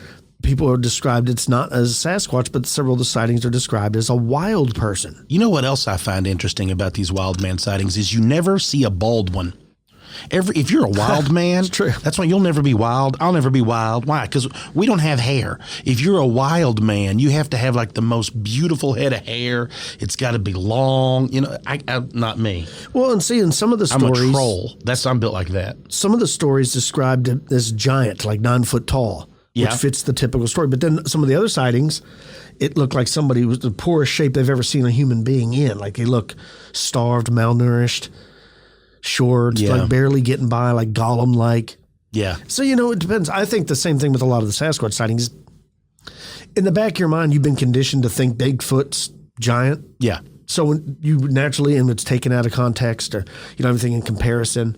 people are described. It's not as Sasquatch, but several of the sightings are described as a wild person. You know what else I find interesting about these wild man sightings is you never see a bald one. If you're a wild man, that's why you'll never be wild. I'll never be wild. Why? Because we don't have hair. If you're a wild man, you have to have like the most beautiful head of hair. It's got to be long. Not me. Well, and see, in some of the stories, I'm a troll. I'm built like that. Some of the stories described it as giant, like 9 foot tall, which fits the typical story. But then some of the other sightings, it looked like somebody was the poorest shape they've ever seen a human being in. Like they look starved, malnourished. Short, like barely getting by, like Gollum-like. Yeah. So, it depends. I think the same thing with a lot of the Sasquatch sightings. In the back of your mind, you've been conditioned to think Bigfoot's giant. Yeah. So when you naturally, and it's taken out of context or everything in comparison,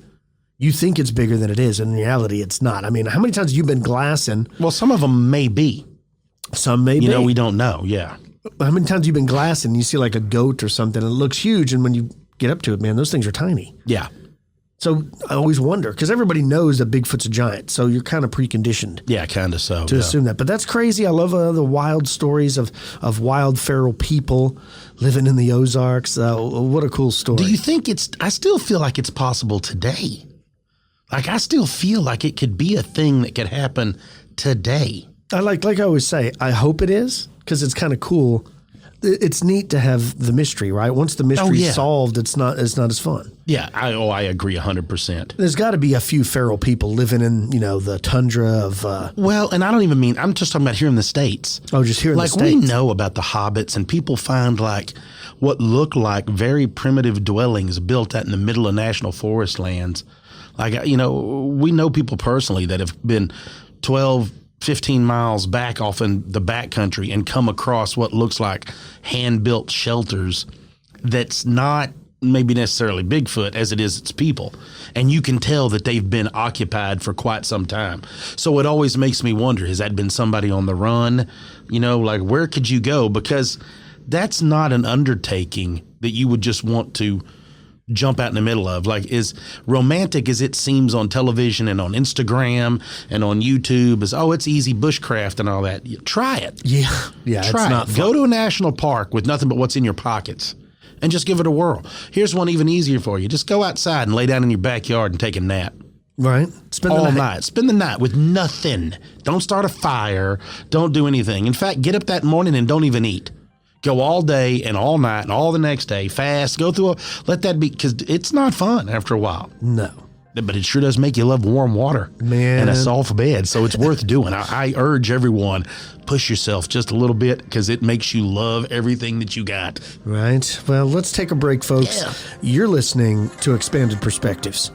you think it's bigger than it is. In reality, it's not. How many times have you been glassing? Well, some of them may be. Some may be. We don't know. Yeah. How many times have you been glassing and you see like a goat or something and it looks huge, and when you get up to it, man, those things are tiny. Yeah. So I always wonder, because everybody knows that Bigfoot's a giant, so you're kind of preconditioned. Yeah, kind of so. To assume that. But that's crazy. I love the wild stories of wild feral people living in the Ozarks. What a cool story. Do you think I still feel like it's possible today. Like I still feel like it could be a thing that could happen today. I like I always say, I hope it is, because it's kind of cool. It's neat to have the mystery, right? Once the mystery's solved, it's not as fun. Yeah, I agree 100%. There's got to be a few feral people living in, the tundra of. Well, and I don't even mean, I'm just talking about here in the States. Oh, just here in the States. Like we know about the hobbits, and people find like what look like very primitive dwellings built out in the middle of national forest lands. Like, we know people personally that have been 12, 15 miles back off in the backcountry and come across what looks like hand-built shelters that's not maybe necessarily Bigfoot as it is its people. And you can tell that they've been occupied for quite some time. So it always makes me wonder, has that been somebody on the run? Like where could you go? Because that's not an undertaking that you would just want to jump out in the middle of. Like, as romantic as it seems on television and on Instagram and on YouTube, it's easy bushcraft and all that. Try it. Yeah, try it's not it. fun. Go to a national park with nothing but what's in your pockets and just give it a whirl. Here's one even easier for you. Just go outside and lay down in your backyard and take a nap. Right. Spend the night. Spend the night with nothing. Don't start a fire. Don't do anything. In fact, get up that morning and don't even eat. Go all day and all night and all the next day, fast, let that be, because it's not fun after a while. No. But it sure does make you love warm water and a soft bed, so it's worth doing. I urge everyone, push yourself just a little bit, because it makes you love everything that you got. Right. Well, let's take a break, folks. Yeah. You're listening to Expanded Perspectives.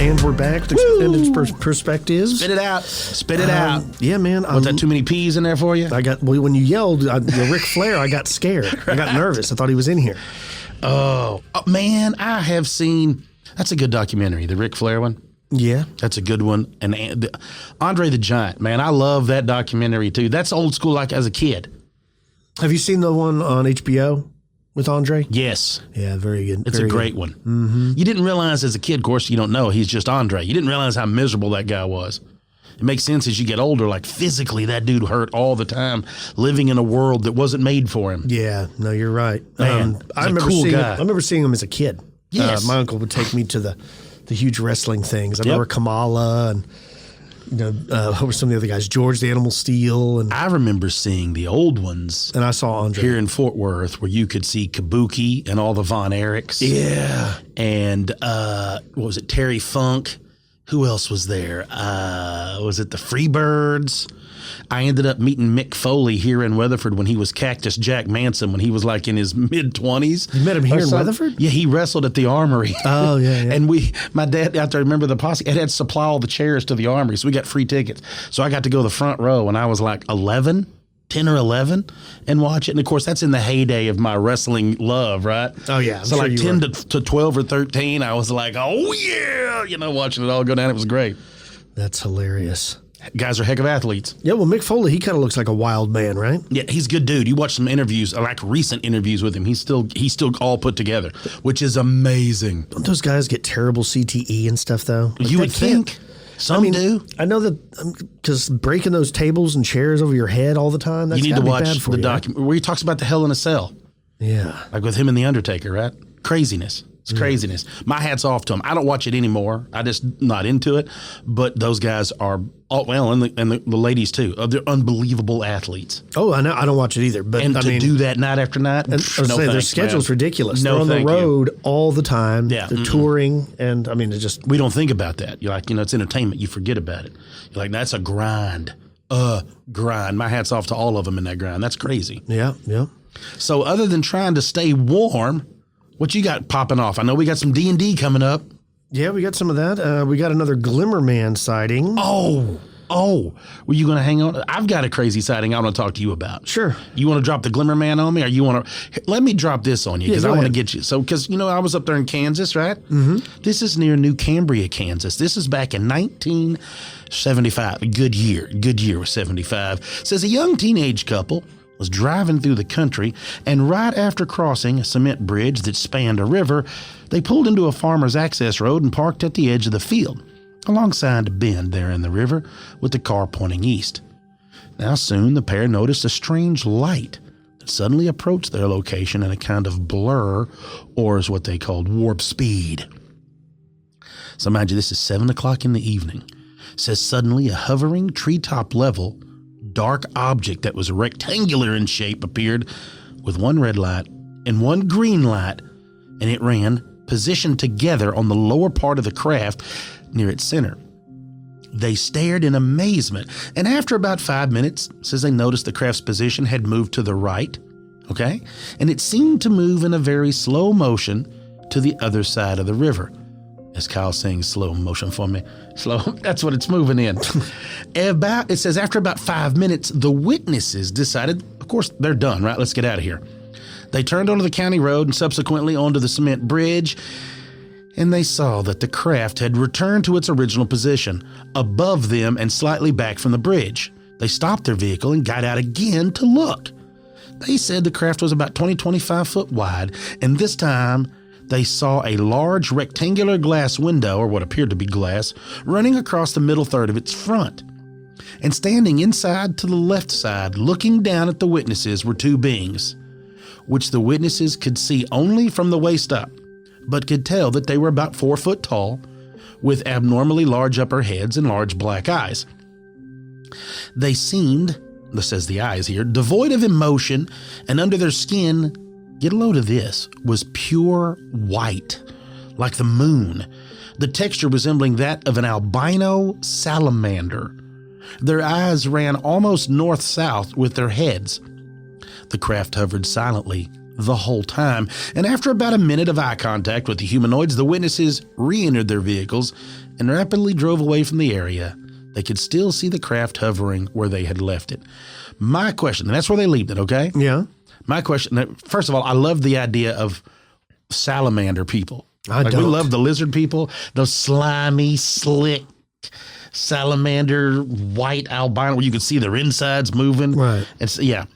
And we're back with Extended Perspectives. Spit it out. Spit it out. Yeah, man. Was that too many P's in there for you? When you yelled Ric Flair, I got scared. I got nervous. I thought he was in here. Oh, man, I have seen. That's a good documentary, the Ric Flair one. Yeah. That's a good one. And Andre the Giant, man, I love that documentary too. That's old school like as a kid. Have you seen the one on HBO with Andre? Yes. Yeah, very good. It's a great one. Mm-hmm. You didn't realize as a kid, of course, you don't know. He's just Andre. You didn't realize how miserable that guy was. It makes sense as you get older. Like physically, that dude hurt all the time, living in a world that wasn't made for him. Yeah, no, you're right. Man, I remember seeing him as a kid. Yes. My uncle would take me to the huge wrestling things. I remember Kamala and what were some of the other guys? George the Animal Steel. And I remember seeing the old ones. And I saw Andre. Here in Fort Worth where you could see Kabuki and all the Von Erichs. Yeah. And what was it, Terry Funk? Who else was there? Was it the Freebirds? I ended up meeting Mick Foley here in Weatherford when he was Cactus Jack Manson when he was like in his mid-20s. You met him here in Weatherford? Yeah, he wrestled at the Armory. Oh, yeah. And my dad, out there, remember the posse, it had to supply all the chairs to the Armory, so we got free tickets. So I got to go the front row, and I was like 10 or 11, and watch it. And, of course, that's in the heyday of my wrestling love, right? Oh, yeah. So like 10 to 12 or 13, I was like, oh, yeah, watching it all go down. It was great. That's hilarious. Guys are heck of athletes. Yeah, well, Mick Foley, he kind of looks like a wild man, right? Yeah, he's a good dude. You watch some interviews, like recent interviews with him. He's still all put together, which is amazing. Don't those guys get terrible CTE and stuff, though? Like, you would think. Some do. I know that because breaking those tables and chairs over your head all the time, that's you need to watch bad for the you, documentary where he talks about the Hell in a Cell. Yeah. Like with him and The Undertaker, right? Craziness. It's craziness. My hat's off to him. I don't watch it anymore. I just not into it. But those guys are, and the ladies too. They're unbelievable athletes. Oh, I know. I don't watch it either. But and do that night after night, their schedule's ridiculous. No, they're on the road all the time. Yeah. They're touring, and I mean, it just we don't think about that. You're like, it's entertainment. You forget about it. You're like, that's a grind. Grind. My hat's off to all of them in that grind. That's crazy. Yeah. So other than trying to stay warm, what you got popping off? I know we got some D&D coming up. Yeah, we got some of that. We got another Glimmer Man sighting. Oh, were you going to hang on? I've got a crazy sighting I want to talk to you about. Sure. You want to drop the Glimmer Man on me, or you want to? Let me drop this on you because I want to get you. So, because I was up there in Kansas, right? Mm-hmm. This is near New Cambria, Kansas. This is back in 1975. A good year was 75. It says a young teenage couple was driving through the country, and right after crossing a cement bridge that spanned a river, they pulled into a farmer's access road and parked at the edge of the field, alongside a bend there in the river, with the car pointing east. Now soon the pair noticed a strange light that suddenly approached their location in a kind of blur, or is what they called warp speed. So mind you, this is 7 o'clock in the evening. It says suddenly a hovering treetop level dark object that was rectangular in shape appeared with one red light and one green light, and it ran positioned together on the lower part of the craft near its center. They stared in amazement, and after about 5 minutes, says they noticed the craft's position had moved to the right, okay? And it seemed to move in a very slow motion to the other side of the river. As Kyle's saying slow motion for me. Slow, that's what it's moving in. It says after about 5 minutes, the witnesses decided, of course, they're done, right? Let's get out of here. They turned onto the county road and subsequently onto the cement bridge, and they saw that the craft had returned to its original position, above them and slightly back from the bridge. They stopped their vehicle and got out again to look. They said the craft was about 25 foot wide, and this time they saw a large rectangular glass window, or what appeared to be glass, running across the middle third of its front. And standing inside to the left side, looking down at the witnesses, were two beings, which the witnesses could see only from the waist up, but could tell that they were about 4 foot tall, with abnormally large upper heads and large black eyes. They seemed, this says the eyes here, devoid of emotion, and under their skin, get a load of this, was pure white, like the moon, the texture resembling that of an albino salamander. Their eyes ran almost north-south with their heads. The craft hovered silently the whole time. And after about a minute of eye contact with the humanoids, the witnesses re-entered their vehicles and rapidly drove away from the area. They could still see the craft hovering where they had left it. My question, and that's where they left it, okay? Yeah. My question, first of all, I love the idea of salamander people. We love the lizard people, those slimy, slick salamander, white albino, where you can see their insides moving. Right. And so, yeah,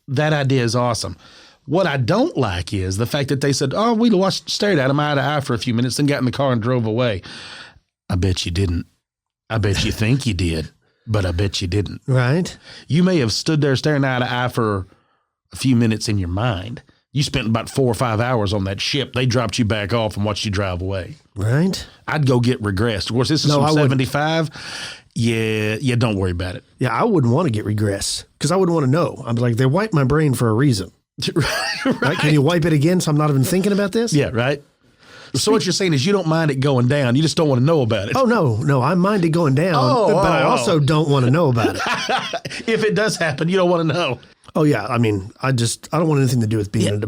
that idea is awesome. What I don't like is the fact that they said, oh, we stared at them eye to eye for a few minutes, then got in the car and drove away. I bet you didn't. I bet you think you did, but I bet you didn't. Right. You may have stood there staring eye to eye for a few minutes in your mind. You spent about 4 or 5 hours on that ship. They dropped you back off and watched you drive away. Right. I'd go get regressed. Of course, this is from 75. Yeah, don't worry about it. Yeah, I wouldn't want to get regressed because I wouldn't want to know. I'm like, they wiped my brain for a reason. Right? Can you wipe it again so I'm not even thinking about this? Yeah, right. So what you're saying is you don't mind it going down. You just don't want to know about it. Oh, no. I mind it going down, but I also don't want to know about it. If it does happen, you don't want to know. Oh, yeah. I mean, I don't want anything to do with being an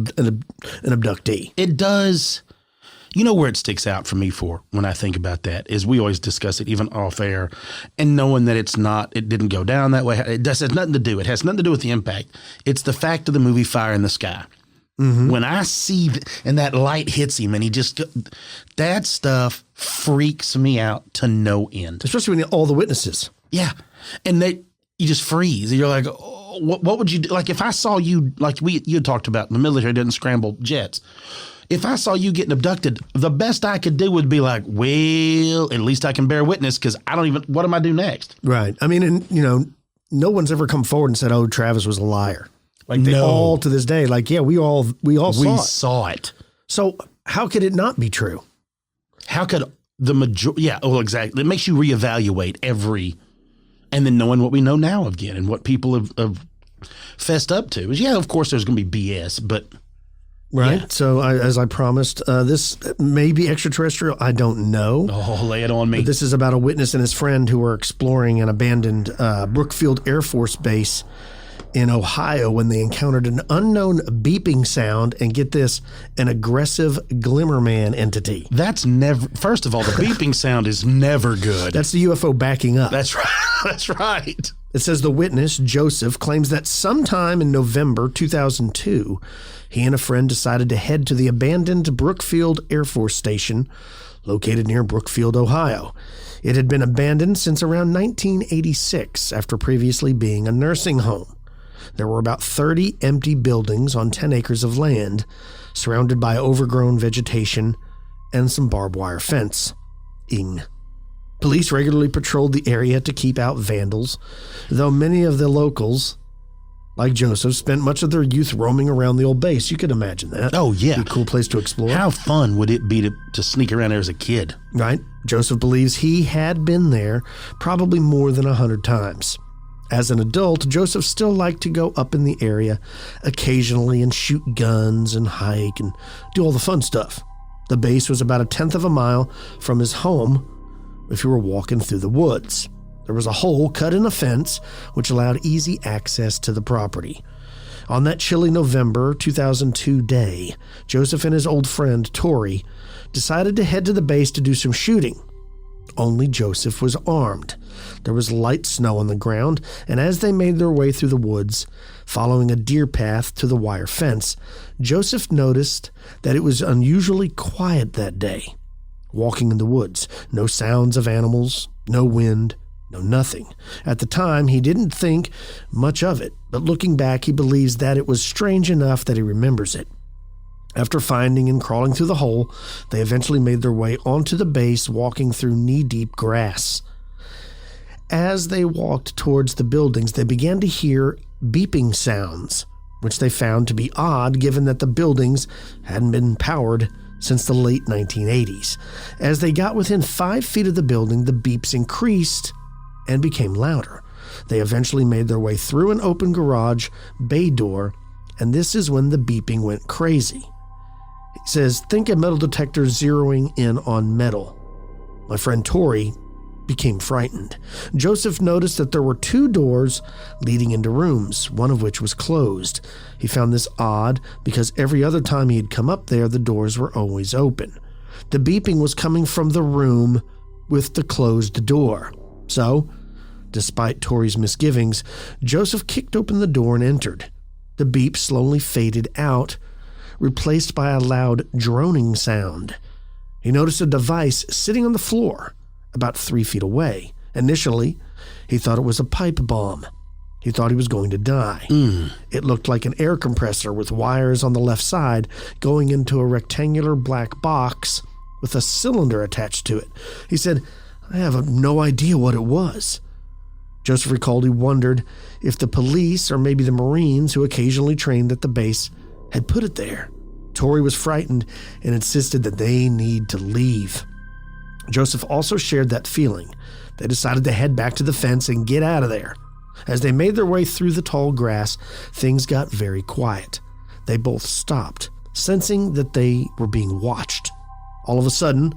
abductee. It does. You know where it sticks out for me when I think about that is we always discuss it even off air, and knowing that it didn't go down that way. It has nothing to do. It has nothing to do with the impact. It's the fact of the movie Fire in the Sky. Mm-hmm. When I see and that light hits him and that stuff freaks me out to no end. Especially when all the witnesses. Yeah. And you just freeze. You're like, oh, what would you do? Like if I saw you, like you talked about, the military didn't scramble jets. If I saw you getting abducted, the best I could do would be like, well, at least I can bear witness because what am I do next? Right. I mean, no one's ever come forward and said, oh, Travis was a liar. Like they all to this day, like, yeah, we all saw it. So how could it not be true? How could the majority? Yeah. Oh, exactly. It makes you reevaluate and then knowing what we know now again and what people have fessed up to is, yeah, of course there's going to be BS, but. Right. Yeah. So as I promised, this may be extraterrestrial. I don't know. Oh, lay it on me. But this is about a witness and his friend who were exploring an abandoned Brookfield Air Force Base in Ohio when they encountered an unknown beeping sound and, get this, an aggressive Glimmer man entity. That's never, first of all, the beeping sound is never good. That's the UFO backing up. That's right. That's right. It says the witness, Joseph, claims that sometime in November 2002, he and a friend decided to head to the abandoned Brookfield Air Force Station located near Brookfield, Ohio. It had been abandoned since around 1986 after previously being a nursing home. There were about 30 empty buildings on 10 acres of land, surrounded by overgrown vegetation and some barbed wire fencing. Police regularly patrolled the area to keep out vandals, though many of the locals, like Joseph, spent much of their youth roaming around the old base. You could imagine that. Oh, yeah. Be a cool place to explore. How fun would it be to sneak around there as a kid? Right. Joseph believes he had been there probably more than 100 times. As an adult, Joseph still liked to go up in the area occasionally and shoot guns and hike and do all the fun stuff. The base was about 1/10 of a mile from his home if you were walking through the woods. There was a hole cut in a fence which allowed easy access to the property. On that chilly November 2002 day, Joseph and his old friend, Dory, decided to head to the base to do some shooting. Only Joseph was armed. There was light snow on the ground, and as they made their way through the woods, following a deer path to the wire fence, Joseph noticed that it was unusually quiet that day. Walking in the woods, no sounds of animals, no wind, no nothing. At the time, he didn't think much of it, but looking back, he believes that it was strange enough that he remembers it. After finding and crawling through the hole, they eventually made their way onto the base, walking through knee-deep grass. As they walked towards the buildings, they began to hear beeping sounds, which they found to be odd given that the buildings hadn't been powered since the late 1980s. As they got within 5 feet of the building, the beeps increased and became louder. They eventually made their way through an open garage bay door, and this is when the beeping went crazy. He says, think a metal detector zeroing in on metal. My friend Dory became frightened. Joseph noticed that there were 2 doors leading into rooms, one of which was closed. He found this odd because every other time he had come up there, the doors were always open. The beeping was coming from the room with the closed door. So, despite Tori's misgivings, Joseph kicked open the door and entered. The beep slowly faded out, replaced by a loud droning sound. He noticed a device sitting on the floor about 3 feet away. Initially, he thought it was a pipe bomb. He thought he was going to die. It looked like an air compressor with wires on the left side going into a rectangular black box with a cylinder attached to it. He said, "I have no idea what it was." Joseph recalled he wondered if the police or maybe the Marines who occasionally trained at the base had put it there. Tori was frightened and insisted that they need to leave. Joseph also shared that feeling. They decided to head back to the fence and get out of there. As they made their way through the tall grass, things got very quiet. They both stopped, sensing that they were being watched. All of a sudden,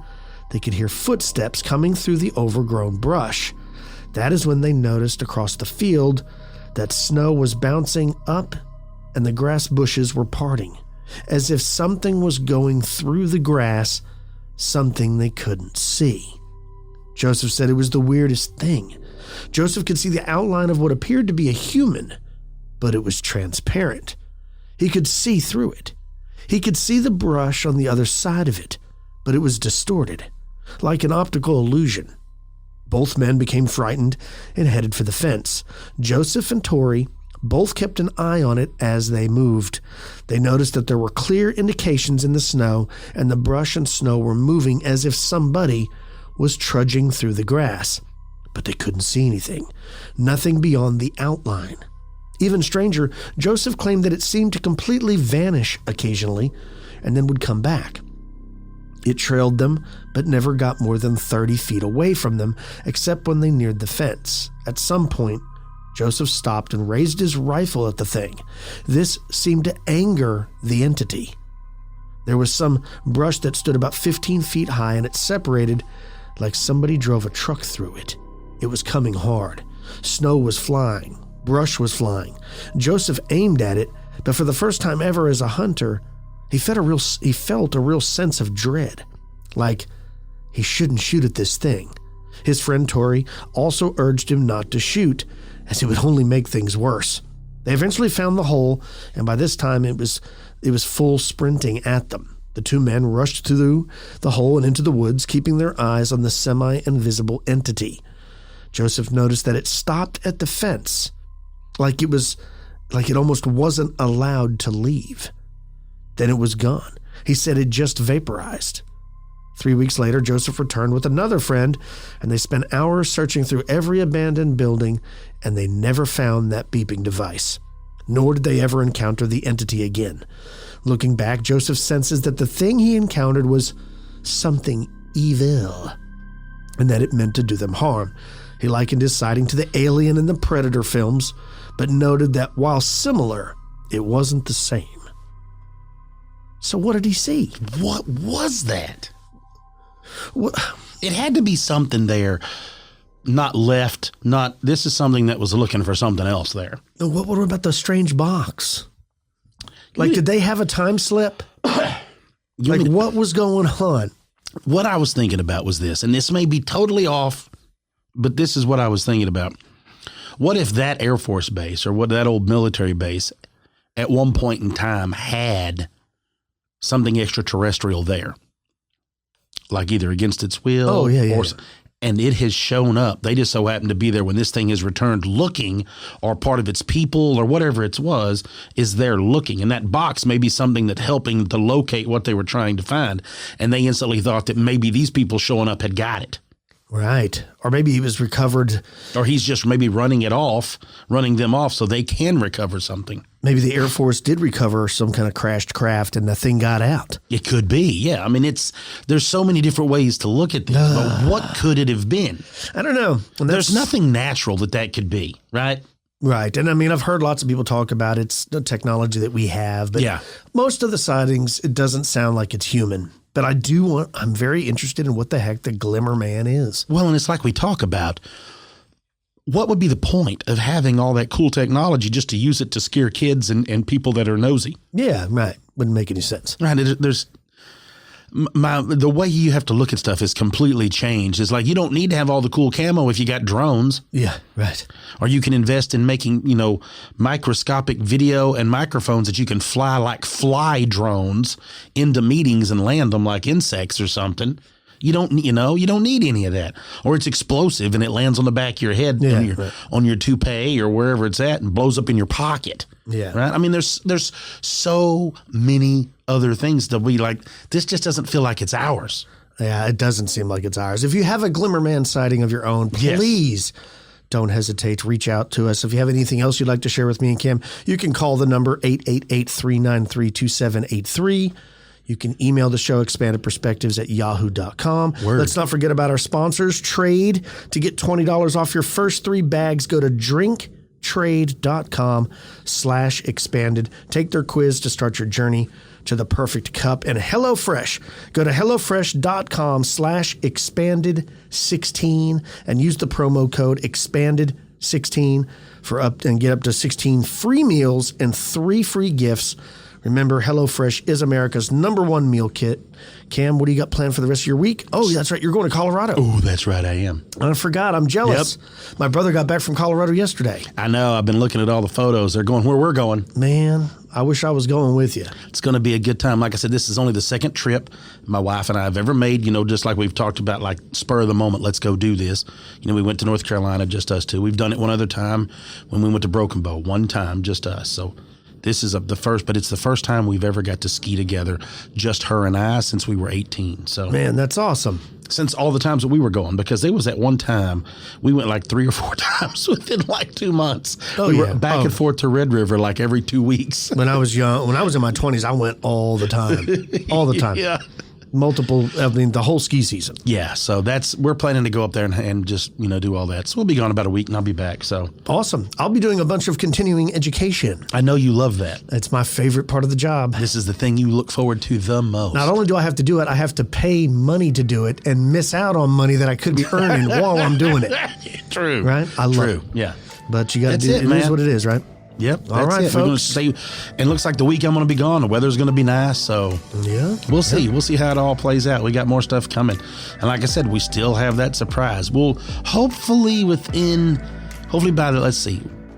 they could hear footsteps coming through the overgrown brush. That is when they noticed across the field that snow was bouncing up and the grass bushes were parting, as if something was going through the grass, something they couldn't see. Joseph said it was the weirdest thing. Joseph could see the outline of what appeared to be a human, but it was transparent. He could see through it. He could see the brush on the other side of it, but it was distorted, like an optical illusion. Both men became frightened and headed for the fence. Joseph and Tori both kept an eye on it as they moved. They noticed that there were clear indications in the snow, and the brush and snow were moving as if somebody was trudging through the grass. But they couldn't see anything, nothing beyond the outline. Even stranger, Joseph claimed that it seemed to completely vanish occasionally and then would come back. It trailed them, but never got more than 30 feet away from them, except when they neared the fence. At some point, Joseph stopped and raised his rifle at the thing. This seemed to anger the entity. There was some brush that stood about 15 feet high, and it separated like somebody drove a truck through it. It was coming hard. Snow was flying. Brush was flying. Joseph aimed at it, but for the first time ever as a hunter, he felt a real sense of dread, like he shouldn't shoot at this thing. His friend Tori also urged him not to shoot, as it would only make things worse. They eventually found the hole, and by this time it was full sprinting at them. The 2 men rushed through the hole and into the woods, keeping their eyes on the semi-invisible entity. Joseph noticed that it stopped at the fence, like it almost wasn't allowed to leave. Then it was gone. He said it just vaporized. 3 weeks later, Joseph returned with another friend, and they spent hours searching through every abandoned building, and they never found that beeping device. Nor did they ever encounter the entity again. Looking back, Joseph senses that the thing he encountered was something evil, and that it meant to do them harm. He likened his sighting to the Alien and the Predator films, but noted that while similar, it wasn't the same. So what did he see? What was that? What? It had to be something there, not left, this is something that was looking for something else there. What about the strange box? Like, did they have a time slip? What was going on? What I was thinking about was this, and this may be totally off, but this is what I was thinking about. What if that Air Force base or that old military base at one point in time had something extraterrestrial there, like either against its will or and it has shown up. They just so happened to be there when this thing is returned looking, or part of its people or whatever it was is there looking. And that box may be something that's helping to locate what they were trying to find. And they instantly thought that maybe these people showing up had got it. Right. Or maybe he was recovered. Or he's just maybe running them off so they can recover something. Maybe the Air Force did recover some kind of crashed craft and the thing got out. It could be, yeah. I mean, there's so many different ways to look at this, but what could it have been? I don't know. There's nothing natural that could be, right? Right. And I mean, I've heard lots of people talk about it's the technology that we have, but most of the sightings, it doesn't sound like it's human. But I'm very interested in what the heck the Glimmer man is. Well, and it's like we talk about, what would be the point of having all that cool technology just to use it to scare kids and people that are nosy? Yeah, right. Wouldn't make any sense. Right. The way you have to look at stuff is completely changed. It's like you don't need to have all the cool camo if you got drones. Yeah, right. Or you can invest in making, microscopic video and microphones that you can fly like fly drones into meetings and land them like insects or something. You don't need any of that. Or it's explosive and it lands on the back of your head on your toupee or wherever it's at and blows up in your pocket. Yeah. Right. I mean, there's so many other things that we like. This just doesn't feel like it's ours. Yeah, it doesn't seem like it's ours. If you have a Glimmer man sighting of your own, please don't hesitate to reach out to us. If you have anything else you'd like to share with me and Kim, you can call the number 888-393-2783. You can email the show expandedperspectives@yahoo.com. Let's not forget about our sponsors. Trade. To get $20 off your first 3 bags, go to drinktrade.com/expanded. Take their quiz to start your journey to the perfect cup. And HelloFresh. Go to HelloFresh.com/expanded16 and use the promo code expanded16 and get up to 16 free meals and 3 free gifts. Remember, HelloFresh is America's #1 meal kit. Cam, what do you got planned for the rest of your week? Oh, that's right. You're going to Colorado. Oh, that's right. I am. I forgot. I'm jealous. Yep. My brother got back from Colorado yesterday. I know. I've been looking at all the photos. They're going where we're going. Man, I wish I was going with you. It's going to be a good time. Like I said, this is only the second trip my wife and I have ever made, just like we've talked about, like spur of the moment, let's go do this. We went to North Carolina, just us two. We've done it one other time when we went to Broken Bow, one time, just us. So this is the first, but it's the first time we've ever got to ski together, just her and I, since we were 18. So man, that's awesome. Since all the times that we were going, because there was at one time we went like 3 or 4 times within like 2 months. We were back and forth to Red River like every 2 weeks. When I was young, when I was in my 20s, I went all the time. Yeah. The whole ski season. Yeah, so we're planning to go up there and just, do all that. So we'll be gone about a week and I'll be back. So awesome. I'll be doing a bunch of continuing education. I know you love that. It's my favorite part of the job. This is the thing you look forward to the most. Not only do I have to do it, I have to pay money to do it and miss out on money that I could be earning while I'm doing it. True. Right? I love it. Yeah. But you got to do it. It is what it is, right? Yep. All right, folks. And it looks like the week I'm going to be gone. The weather's going to be nice. So we'll see. Yeah. We'll see how it all plays out. We got more stuff coming. And like I said, we still have that surprise. We'll hopefully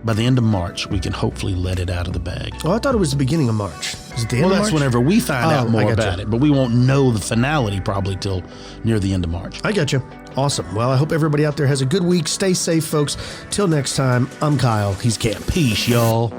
by the end of March, we can hopefully let it out of the bag. Oh, I thought it was the beginning of March. Is it the end of March? That's whenever we find out more about it. But we won't know the finality probably till near the end of March. I got you. Awesome. Well, I hope everybody out there has a good week. Stay safe, folks. Till next time, I'm Kyle. He's Cam. Peace, y'all.